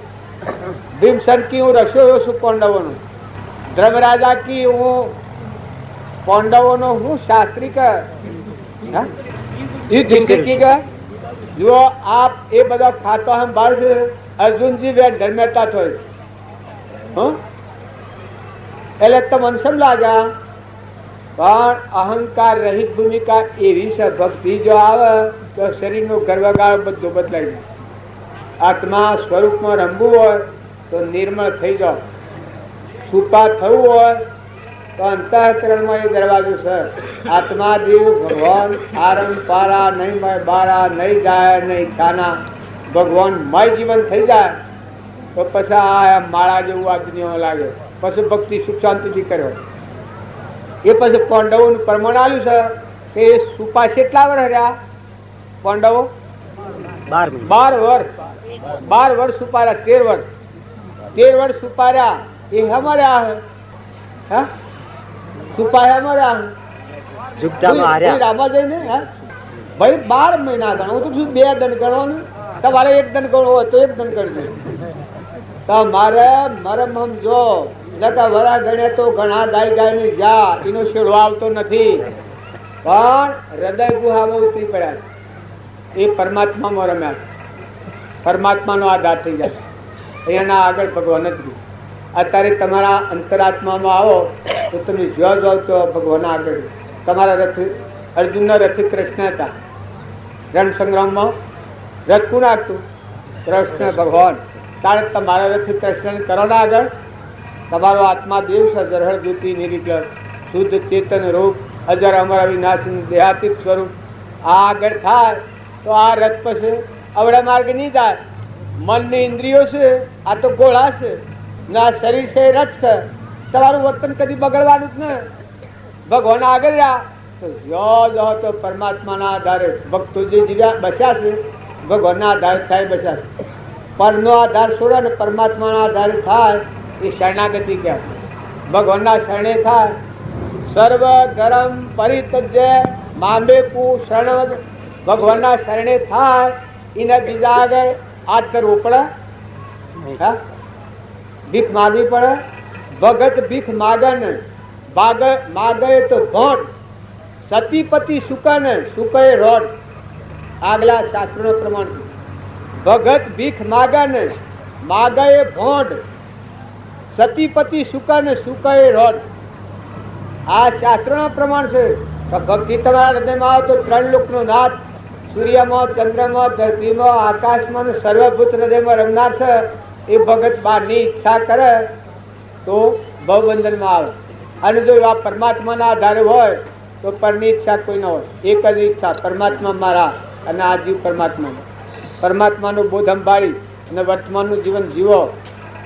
ભીમસન કી હું રસોયો છું પાંડવોનો. ધર્મરાજા કી હું પાંડવોનો હું શાસ્ત્રી કે યુધિષ્ઠિર કી કે જો આપ એ બધા ખાતો સંભાળ છે. અર્જુનજી વેર ધર્મેતા થોય એટલે તમને સમ લાગ્યા, પણ અહંકાર રહિત ભૂમિકા એવી છે. ભક્તિ જો આવે તો શરીરનો ગર્વગાળ બધો બદલાઈ જાય. આત્મા સ્વરૂપમાં રમવું હોય તો નિર્મળ થઈ જાઓ. છુપા થવું હોય તો અંતઃકરણમાં એ દરવાજો છે. આત્મા જીવ ભગવાન આરમ પારા નહીં મય બારા નહીં જાય નહીં છાના. ભગવાન મય જીવન થઈ જાય તો પછી આ માળા જેવું આ દુનિયામાં લાગે. પછી ભક્તિ સુખ શાંતિથી કર્યો. એ પછી પાંડવોનું પ્રમાણ આવ્યું છે કે એ સુપા કેટલા વર્ષ રહ્યા પાંડવો? 12 વર્ષ સુપાર્યા. 13 વર્ષ સુપાર્યા. એ અમારે આવે સુપાયા અમારે આવે રામા જઈને ભાઈ 12 મહિના ગણો. હું તો શું 2 દંડ ગણવાનું? તમારે 1 દંડ ગણવો હોય તો 1 દંડ ગણજો. તમારે મરમ સમજો વરા ગણે તો ઘણા ગાય ને જા એનો શેડો આવતો નથી, પણ હૃદય ગુહામાં ઉતરી પડ્યા. એ પરમાત્મામાં રમ્યા. પરમાત્માનો આધાર થઈ જાય. એના આગળ ભગવાન જ નહીં. અત્યારે તમારા અંતરાત્મામાં આવો તો તમે જો જાઓ તો ભગવાન આગળ. તમારા રથ અર્જુનના રથી કૃષ્ણ હતા. રણ સંગ્રામમાં રથ કોણ આપતું? કૃષ્ણ ભગવાન. તારે તમારા રથી કૃષ્ણ કરો ને આગળ. તમારો આત્મા દેવ છે, જરહળ જ્યોતિ નિરીક્ષ શુદ્ધ ચેતન રૂપ અજર અમર અવિનાશી દેહાતીત સ્વરૂપ. આ આગળ થાય તો આ રથ પછી અવળા માર્ગ નહીં જાય. મનની ઇન્દ્રિયો છે આ તો ગોળા છે ને આ શરીર છે રથ છે. તમારું વર્તન કદી બગડવાનું જ ને. ભગવાન આગળ રહ્યા તો જો તો પરમાત્માના આધારે ભક્તો જે જીવ્યા બસ્યા છે ભગવાનના આધારે થાય બસ્યા છે. પરનો આધાર છોડે ને પરમાત્માના આધારે થાય એ શરણાગતિ કહેવાય. ભગવાનના શરણે થાય. સર્વ ધર્મ પરિત્યજ્ય મામેકુ શરણવદ. ભગવાનના શરણે થાય એને બીજા આગળ હાથ કરવો પડે, ભીખ માગવી પડે. ભગત ભીખ માગે ને માગે તો ભોંડ. સતીપતિ સુકને સુકે રોડ. આગલા શાસ્ત્રોનો પ્રમાણ છે. ભગત ભીખ માગે ને માગે ભોંડ. સતીપતિ સુકને સુકે રોડ. આ શાસ્ત્રોના પ્રમાણ છે. ભક્તિ તમારા હૃદયમાં આવે તો 3 લોકનો નાથ સૂર્યમાં, ચંદ્રમાં, ધરતીમાં, આકાશમાં અને સર્વભૂત હૃદયમાં રમનાર છે. એ ભગત બહારની ઈચ્છા કરે તો ભવબંધનમાં આવે. અને જો આ પરમાત્માના આધારે હોય તો પરની ઈચ્છા કોઈ ન હોય. એક જ ઈચ્છા પરમાત્મા મારા અને આ જીવ પરમાત્મા. પરમાત્માનો બોધ સંભાળી અને વર્તમાનનું જીવન જીવો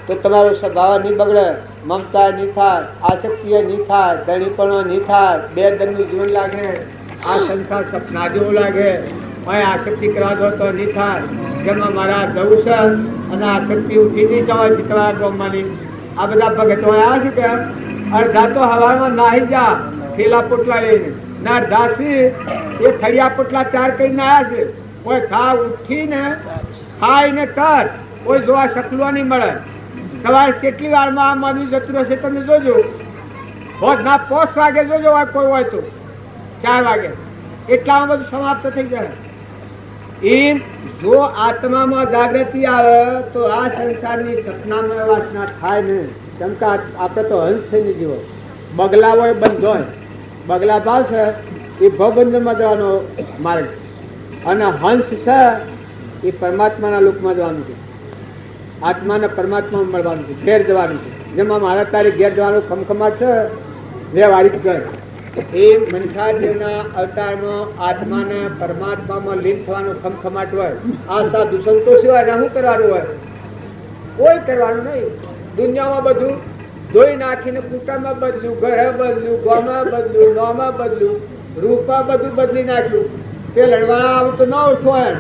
તો તમારો સ્વભાવ નહીં બગડે, મમતા નહીં થાય, આસક્તિઓ નહીં થાય, ધણીપણો નહીં થાય, 2 દંડનું જીવન લાગે, આ સંસાર સપના જેવો લાગે. આસક્તિ કરવા દો તો નહીં થાય. જેમાં મારા જવું છે અને આસક્તિ ઉઠી નહીં જવાય તમારા ગામમાંની. આ બધા ભગતો આવ્યા છે કે અડધા તો હવામાં નાહી જા થેલા પોટલા લઈને ને અડધા એ થળિયા પોટલા 4 કરીને આવ્યા છે. કોઈ ખા ઉઠીને ખાઈને કર, કોઈ જોવા શકલો નહીં મળે. સવારે કેટલી વારમાં આ મળી જતું હશે તમે જોજો. ના 5 વાગે જોજો કોઈ હોય તો 4 વાગે એટલામાં બધું સમાપ્ત થઈ જાય. એમ જો આત્મામાં જાગૃતિ આવે તો આ સંસારની સપનામાં વાસના થાય નહીં. કેમ કે આપણે તો હંસ થઈને જીવો. બગલા હોય બંધ હોય, બગલા ભાવ છે એ ભવબંધમાં જવાનો માર્ગ, અને હંસ છે એ પરમાત્માના લોકમાં જવાનું છે. આત્માને પરમાત્મામાં મળવાનું છે, ઘેર જવાનું છે. જેમાં મારા તારી ઘેર જવાનું ખમખમાટ છે વ્યવહારિક ઘર. એ મનસાદેવના અવતારમાં આત્માને પરમાત્મામાં લીન થવાનો ખમખમાટ હોય. આ સાધુ સંતો સિવાય શું કરવાનું હોય? કોઈ કરવાનું નહીં. દુનિયામાં બધું ધોઈ નાખીને કુટુંબમાં બદલ્યું, ઘરે બદલ્યું, ગામમાં બદલ્યું, નોમાં બદલ્યું, રૂપા બધું બદલી નાખ્યું. તે લડવાના આવું તો ન ઓળખો એમ.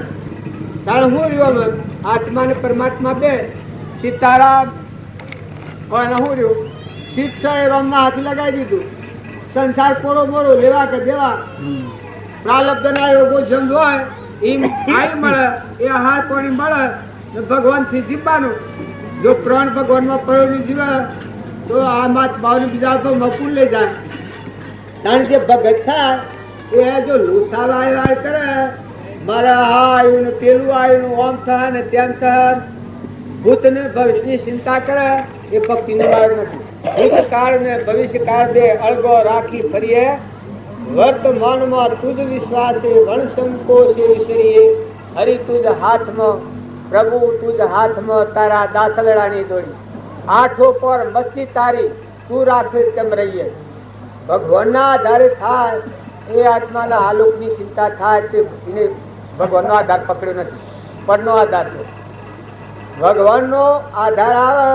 કારણ શું રહ્યું અમે આત્મા ને પરમાત્મા બે સીતારામ શું રહ્યું? શિક્ષા એ રામના હાથ લગાવી દીધું. સંસાર કોરો મોરો લેવા કે દેવા પ્રાલબ્ધ ના યોગો જમ હોય એમ આઈ મળે, એ આહાર પાણી મળે ભગવાન થી જીવવાનું. જો પ્રાણ ભગવાનમાં પડેલું જીવે તો આ માત ભાવની બીજા તો મકુલ લઈ જાય. કારણ કે ભગત થાય એ જો લોસા વાળ કરે, મારા આ આવ્યું ને પેલું આવ્યું, ઓમ થાય ને તેમ થાય, ભૂત ને ભવિષ્યની ચિંતા કરે, એ ભક્તિ નો માર્ગ નથી. ભૂતકાળ ને ભવિષ્યકાળ બે અળગો રાખી ફરીએ, વર્તમાનમાં તુજ વિશ્વાસે વણસંકોશે વિસરીએ. હરિ તુજ હાથમાં, પ્રભુ તુજ હાથમાં, તારા દાસલડાની દોડી. આંખો પર મસ્તી તારી, તું રાખે તેમ રહીએ. ભગવાનના આધારે થાય એ આત્માના આલોકની ચિંતા થાય તે એને ભગવાનનો આધાર પકડ્યો નથી, પરનો આધાર છે. ભગવાનનો આધાર આવે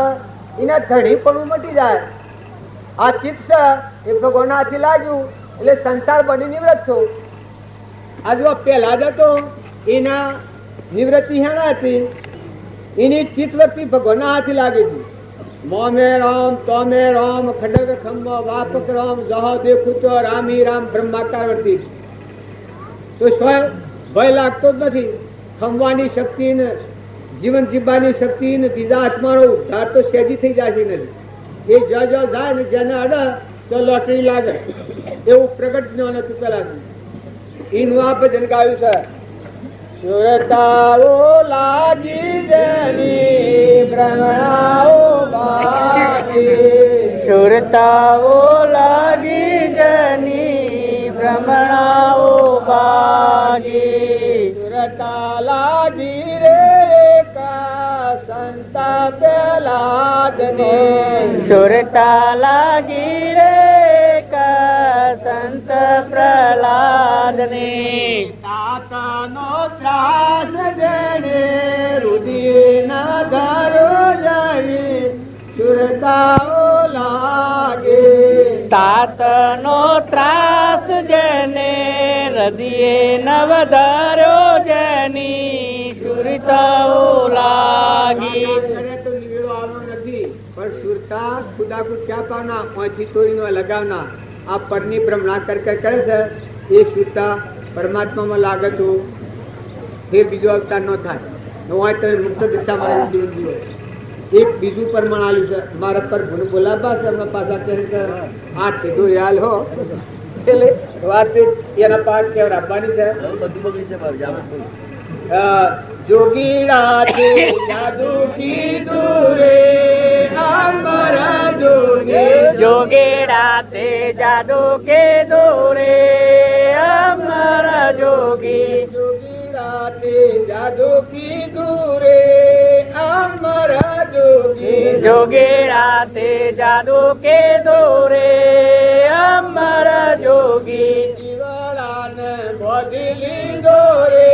એના ધણી પણ મટી જાય. આ ચિત્ત છે એ ભગવાન હાથે લાગ્યું એટલે સંસાર બની નિવૃત્ત થયો. આ જો પહેલા જ હતો એના નિવૃત્તિ હેણા હતી, એની ચિત્તવૃત્તિ ભગવાન હાથે લાગી હતી. મોમે રામ તોમે રામ ખડગ ખંભ વાપક રામ જહ દેખું તો રામી રામ બ્રહ્માકાર વર્તી. તો સ્વયં ભય લાગતો જ નથી. ખંભવાની શક્તિ ને જીવન જીવવાની શક્તિ ને બીજા આત્માનો ઉદ્ધાર તો સહેજી થઈ જશે નથી. એ જ જાય ને જેને અડે તો લોટરી લાગે એવું પ્રગટ જ્ઞાન હતું પેલા. એનું આ ભજન ગાયું છે. સુરતાઓ લાગી જની ભ્રમણાઓ બાકી, સુરતાઓ લાગી જની ભ્રમણાઓ બાકી, સુરતા લાગી રે કા સંતા પેલા જની, સુરતા લાગી રે કા સંત પ્રહલાદની, તાતનો ત્રાસ જણે રુધિરના ધારો જણી સુરતાઓ લાગે, તાતનો ત્રાસ જને હૃદયે નવ ધારો જની સુરતાઓ લાગી. તો નીળો આવવાનો નથી પણ સુરતા ખુદા કો ક્યાં પાવના ઓથી છોડીનો લગાવના. આ પરની ભ્રમણા કરે છે એ સુરતા પરમાત્મામાં લાગે તો ફેર બીજો અવતાર ન થાય. હોય તો મુક્ત દિશામાં જીવન જીવો. એક બીજું પરમાણ આલ્યું છે મારા પર બોલાવવા છે પાછા કહે છે આ ઠેઠો યાલ હો એટલે વાત એના પાઠ કેવા આપવાની છે. જોગીડા તે જાદુ કીધું રે અમારા જોગી, જોગીડા તે જાદુ કીધું રે અમારા જોગી, જોગીડા તે જાદુ કીધું રે અમારા જોગી, જોગીડા તે જાદુ કીધું રે અમારા જોગી, જીવાડાને બોધી લીધો રે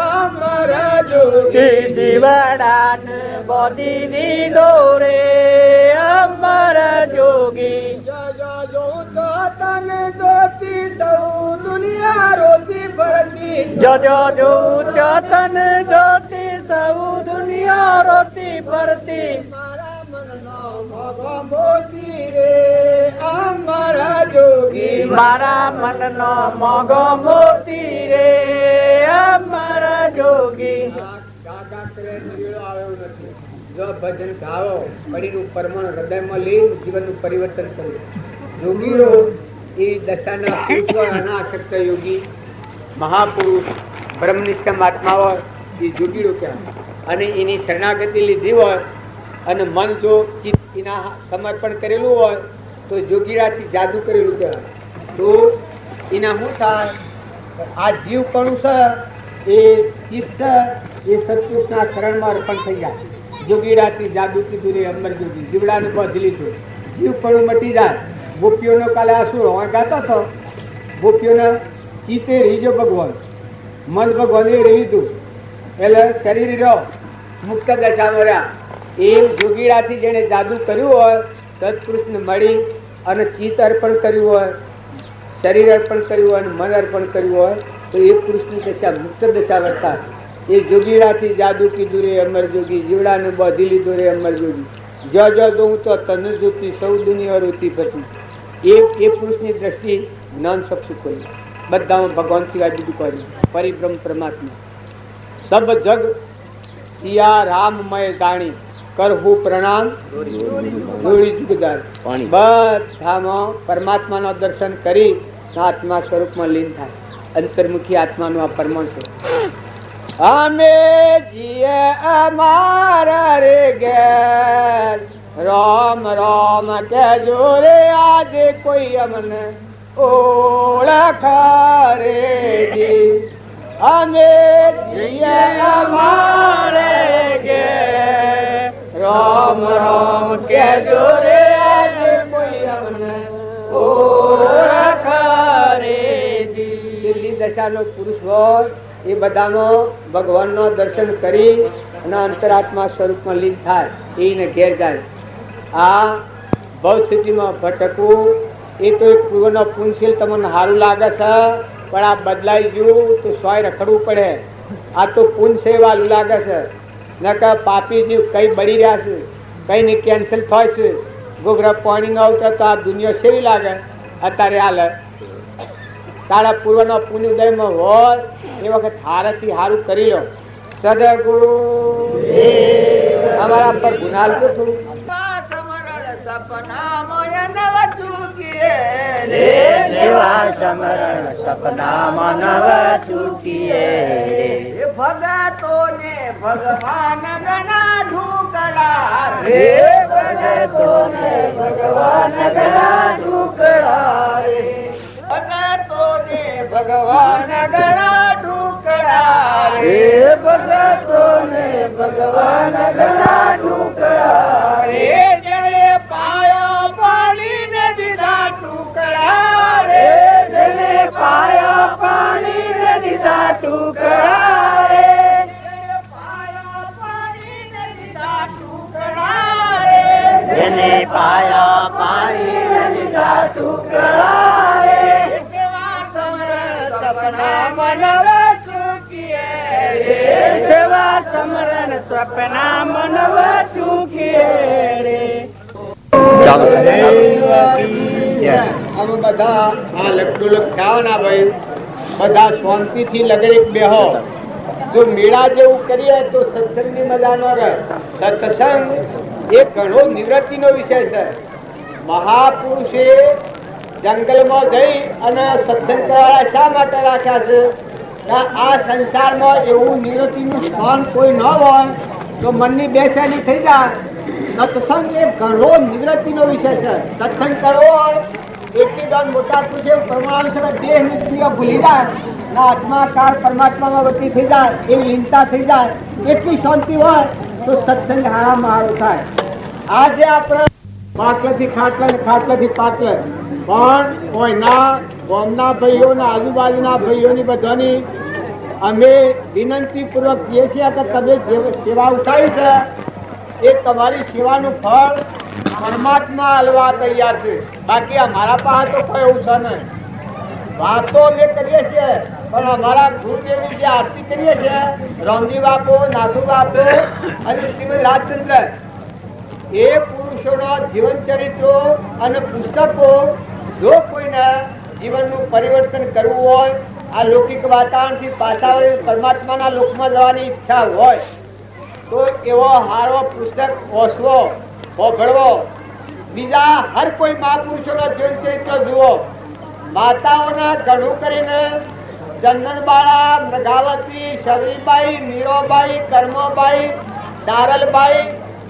અમારા જોગી, જીવાડાને બોધી લીધો રે અમારા જોગી, જો તો તને જોતી સૌ દુનિયા રોતી ફરતી, જો તને જોતી સૌ દુનિયા રોતી ફરતી, મારા મનનો મોગો મોતી રે અમારા જોગી, મારા મનનો મોગો મોતી રે અમારા જોગી. જો ભજન ગાવો પડીનું પરમાણ હૃદયમાં લઈ જીવનનું પરિવર્તન કર્યું. યોગીઓ એ દશાના પુરુષ અનાશક્ત યોગી મહાપુરુષ બ્રહ્મનિષ્ઠ મહાત્મા હોય એ જોગીડો કહેવાય. અને એની શરણાગતિ લીધી હોય અને મન જો ચિત્ત એના સમર્પણ કરેલું હોય તો જોગીડાથી જાદુ કરેલું કહેવાય. તો એના શું થાય? આ જીવ પણ છે એ ચિત્ત છે એ સત્પુરુષના શરણમાં અર્પણ થઈ જાય. જોગીડાથી જાદુ કીધું રે અમર જોગી, જીવડાનું બાંધી લીધું, જીવ પણ મટી જાય. ગોપીઓનો કાલે આ શું ગાતો હતો? ગોપીઓને ચિત્તે રીજો ભગવાન, મન ભગવાને રહી લીધું એટલે શરીર રહ્યો મુક્ત દશામાં રહ્યા. એ જોગીડાથી જેને જાદુ કર્યું હોય સત્પુરુષને મળી અને ચિત્ત અર્પણ કર્યું હોય, શરીર અર્પણ કર્યું હોય અને મન અર્પણ કર્યું હોય તો એ પુરુષની દશા મુક્ત દશા વર્તા. એ જોગીડાથી જાદુ કીધું રે અમર જોગી, જીવડાને બાંધી લીધો રે અમર જોગી, જો જોઉં તો તને જોતી સૌ દુનિયા રોતી ફરતી. એ પુરુષની દ્રષ્ટિ જ્ઞાન ચક્ષુ ખોલી. બધામાં ભગવાન સિવાય બીજું કોઈ પરિબ્રહ્મ પરમાત્મા. સબ જગ સિયા રામમય જાણી કરહુ પ્રણામ જોડી જુગદાર. બધામાં પરમાત્માના દર્શન કરી આત્મા સ્વરૂપમાં લીન થાય. અંતર્મુખી આત્માનું આ પરમાણ છે. અમે જીએ અમારા રે ઘેર રામ રામ કહેજો રે આજે કોઈ અમને ઓળખા રે જી. અમે જીએ અમારે ઘેર રામ રામ કહેજો રે આજે કોઈ અમને ઓળખા રે જી. છેલ્લી દશાનો પુરુષ હોય એ બધામાં ભગવાનનો દર્શન કરી અને અંતરાત્મા સ્વરૂપમાં લીન થાય. એને ઘેર જાય આ ભવ સ્થિતિમાં ભટકવું એ તો એક પૂર્વનો પુણશીલ તમને સારું લાગે છે, પણ આ બદલાઈ ગયું તો સોય રખડવું પડે. આ તો પુન સેવાલું લાગે છે, નકર પાપી જીવ કઈ બળી રહ્યા છે, કઈ ને કેન્સલ થાય છે. ગોગરા પાણી આવતા તો આ દુનિયા સેવી લાગે અત્યારે હાલે. તારા પૂર્વનો પુણ્યોદયમાં હોય એ વખત હારાથી હારું કરી લો. સદગુરુ અમારા પર ગુનાલ તો થોડું સપના મોય નવ ચૂકીએ રે દેવા સમરણ સપના નવ ચૂકીએ રે ભગતો ને ભગવાન ગણા ઢુકડા રે ભગતો ને ભગવાન ગણા ઢુકડા રે ભગતો ને ભગવાન ગણા ઢુકડા રે ભગતો ને ભગવાન ગણા ઢુકડા રે પાયા પાણી દીધા ટુકડા રે જેને પાયા પાણી દીધા ટુકડા રે પાયા પાણી દીધા ટુકડા રે જેને પાયા પાણી દીધા ટુકડા રે સેવા સમરણ સપના મનવ ચૂકીએ રે સેવા સમરણ સપના મનવ ચૂકીએ રે. અમે બધા આ લગડુલક ખાવાના ભાઈ બધા શાંતિથી લગડીક બેહો. જો મેળા જેવું કરીએ તો સત્સંગની મજા ન રહે. સત્સંગ એ ઘણો નિવૃત્તિનો વિષય છે. મહાપુરુષે જંગલમાં જઈ અને સત્સંગ કરવા શા માટે રાખ્યા છે? આ સંસારમાં એવું નિવૃત્તિનું સ્થાન કોઈ ન હોય તો મનની બેચેની થઈ જાય. સત્સંગ એ ઘણો નિવૃત્તિનો વિષય છે. સત્સંગ કરવો એટલી મોટા પુરુષે પરમાણુ છે દેહ નિત્ય ભૂલી જાય ના આત્માકાર પરમાત્મામાં વૃત્તિ થઈ જાય, એવી લીનતા થઈ જાય, એટલી શાંતિ હોય તો સત્સંગ હારામાં હારો થાય. આજે આપણે પાટલાથી ખાટલા ને ખાટલાથી પાટલા પણ કોઈના ગામના ભાઈઓના આજુબાજુના ભાઈઓની બધાની અમે વિનંતી પૂર્વક કહીએ છીએ કે તમે જે સેવા ઉઠાવી છે એ તમારી સેવાનું ફળ પરમાત્મા હલવા તૈયાર છે. બાકી અમારા પાસે તો કોઈ એવું છે નહીં. વાતો અમે કરીએ છીએ પણ અમારા ગુરુદેવની જે આરતી કરીએ છીએ રામજી બાપુ, નાથુ બાપુ અને શ્રીમદ રાજચંદ્ર એ પુરુષોના જીવન ચરિત્રો અને પુસ્તકો જો કોઈને જીવનનું પરિવર્તન કરવું હોય, આ લૌકિક વાતાવરણથી પાછા વળી પરમાત્માના લોકમાં જવાની ઈચ્છા હોય તો એવો હારો પુસ્તક વાંચવો, ભોગળવો. બીજા હર કોઈ મહાપુરુષોના જીવન ચરિત્ર જુઓ. માતાઓના ઘણું કરીને ચંદનબાળા, મૃગાવતી, શબરીબાઈ, મીરોબાઈ, કર્મોબાઈ, દારલબાઈ,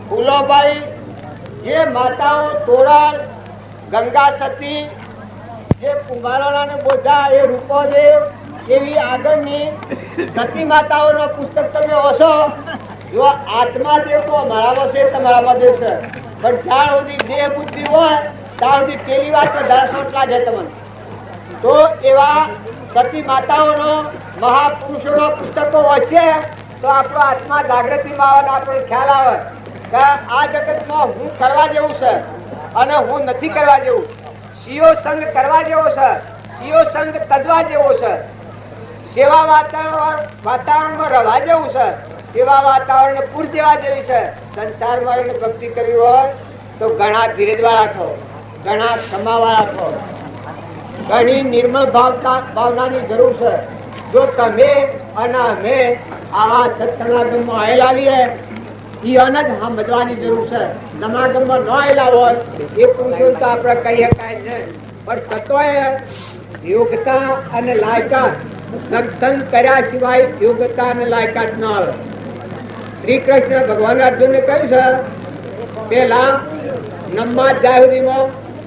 ફૂલોબાઈ, જે માતાઓ તોરણ, ગંગા સતી, જે કુંભારોના બોધા, એ રૂપોદેવ, એવી આગળની સતી માતાઓનો પુસ્તક તમે વાંચો. જો આત્મા દેવ તો અમારામાં છે, તમારામાં દેવ છે, પણ જ્યાં સુધી દેહ બુદ્ધિ હોય ત્યાં સુધી પેલી વાત વધારે શોટ લાગે તમને. તો એવા સતી માતાઓનો, મહાપુરુષોનો પુસ્તકો વાંચીએ તો આપણો આત્મા જાગૃતિમાં આવે ને આપણને ખ્યાલ આવે કે આ જગતમાં હું કરવા જેવું છે અને હું નથી કરવા જેવું. સિયો સંગ કરવા જેવો છે, સિયો સંગ તજવા જેવો છે, સેવા વાતાવરણમાં રહેવા જેવું છે, સેવા વાતાવરણ પૂર દેવા જેવી છે. સંસારમાં એને ભક્તિ કરવી હોય તો ઘણા ધીરજવાળા થો, ઘણા ક્ષમાવાળા થો, ઘણી નિર્મળ ભાવનાની જરૂર છે. જો તમે અને અમે આવા સત્સંગમાં આવેલા આવીએ ઈઓને જ સમજવાની જરૂર છે. સમાગમમાં ન આવેલા હોય એ પુરુષો તો આપણે કહી શકાય નહીં, પણ સતોય યોગ્યતા અને લાયકાત સત્સંગ કર્યા સિવાય યોગ્યતા અને લાયકાત ન આવે. શ્રી કૃષ્ણ ભગવાન અર્જુનને કહ્યું છે પેલા નમ્મા જાહુરીમાં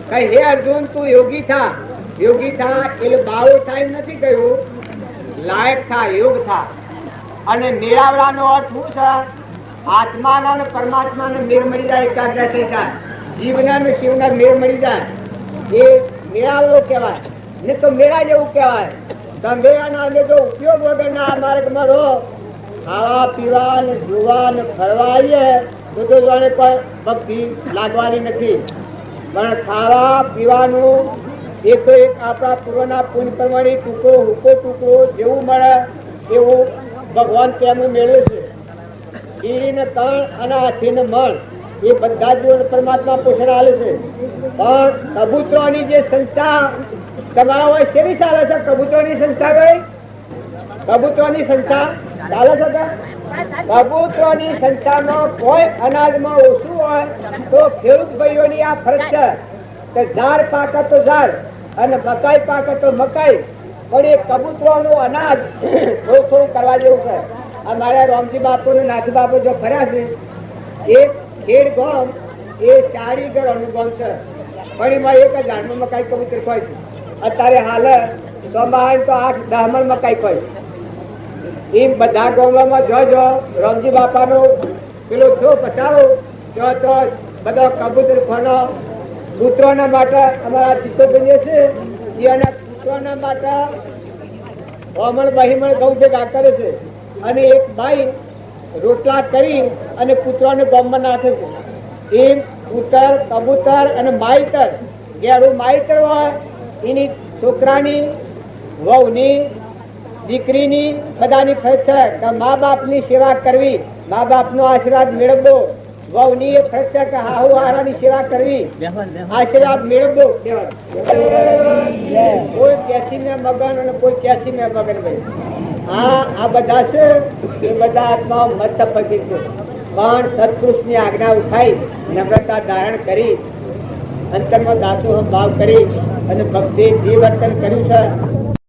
કઈ હે અર્જુન તું યોગી થા, યોગી થા એટલે બાવો ટાઈમ નથી કહ્યું, લાયક થા, યોગ થા. અને મેળાવડાનો અર્થ શું છે? આત્માના અને પરમાત્માને મેળ મળી જાય, એકાગ્ર થઈ જાય, જીવના અને શિવના મેળ મળી જાય, એ મેળાવડો કહેવાય. ને તો મેળા જેવું કહેવાય. તમે અને અમે જો ઉપયોગ વગરના આ માર્ગમાં રહો, ખાવા પીવા ને જોવા ને ફરવા આવીએ તો જાણે કોઈ ભક્તિ લાગવાની નથી. પણ ખાવા પીવાનું એ તો એક આપણા પૂર્વના પુણ્ય પ્રમાણે ટુકડો જેવું મળે એવું ભગવાન તેનું મેળવે છે. કીડીને તણ અને હાથીને મણ એ બધા જ પરમાત્મા પોષણ આલે છે. પણ કબૂતરોની જે સંસ્થા તમારા હોય શેની ચાલે છે? કબૂતરોની સંસ્થા કઈ? કબૂતરોની સંસ્થા ચાલે છે. કબૂતરોની સંસ્થામાં કોઈ અનાજમાં ઓછું હોય તો ખેડૂત ભાઈઓની આ ફરજ છે કે ઝાડ પાકે તો ઝાડ અને મકાઈ પાકે તો મકાઈ, પણ એ કબૂતરોનું અનાજ થોડું થોડું કરવા જેવું છે. અમારા રામજી બાપુ ને નાથજી બાપુ જો ફર્યા છે, એક ખેડ ગામ એ 40 ઘરોનું ગામ છે, પણ એમાં એક જ ઝાડમાં મકાઈ કબૂતર ખોય છે. અત્યારે હાલ તો 8-10 મણ મકાઈ ખોય. એ બધા ગામમાં જો રામજી બાપાનો પેલો છો પસારો તો બધો કબૂતર ખોનો કૂતરોના માટે અમારા ચિત્તો બનીએ છે. એના કૂતરોના માટે અમણ બહીમણ ઘઉં ભેગા કરે છે અને એક બાઈ રોટલા કરી અને કૂતરોને ગામમાં નાખે છે. એમ કૂતર, કબૂતર અને માઈતર, જેનું માઈતર હોય એની છોકરાની, વહુની, દીકરીની બધાની ફરજ છે કે મા બાપની સેવા કરવી, મા બાપનો આશીર્વાદ મેળવવો. વહુની એ ફરજ છે કે હાહુ હારાની સેવા કરવી, આશીર્વાદ મેળવવો. કોઈ કેસી મેં મગન અને કોઈ કેસી મેં મગન ભાઈ. આ બધા છે એ બધા આત્માઓ મસ્ત પતિ છે, પણ સત્પુરુષની આજ્ઞા ઉઠાઈ નમ્રતા ધારણ કરી અંતરમાં દાસોહ ભાવ કરી અને ભક્તિ જે વર્તન કર્યું છે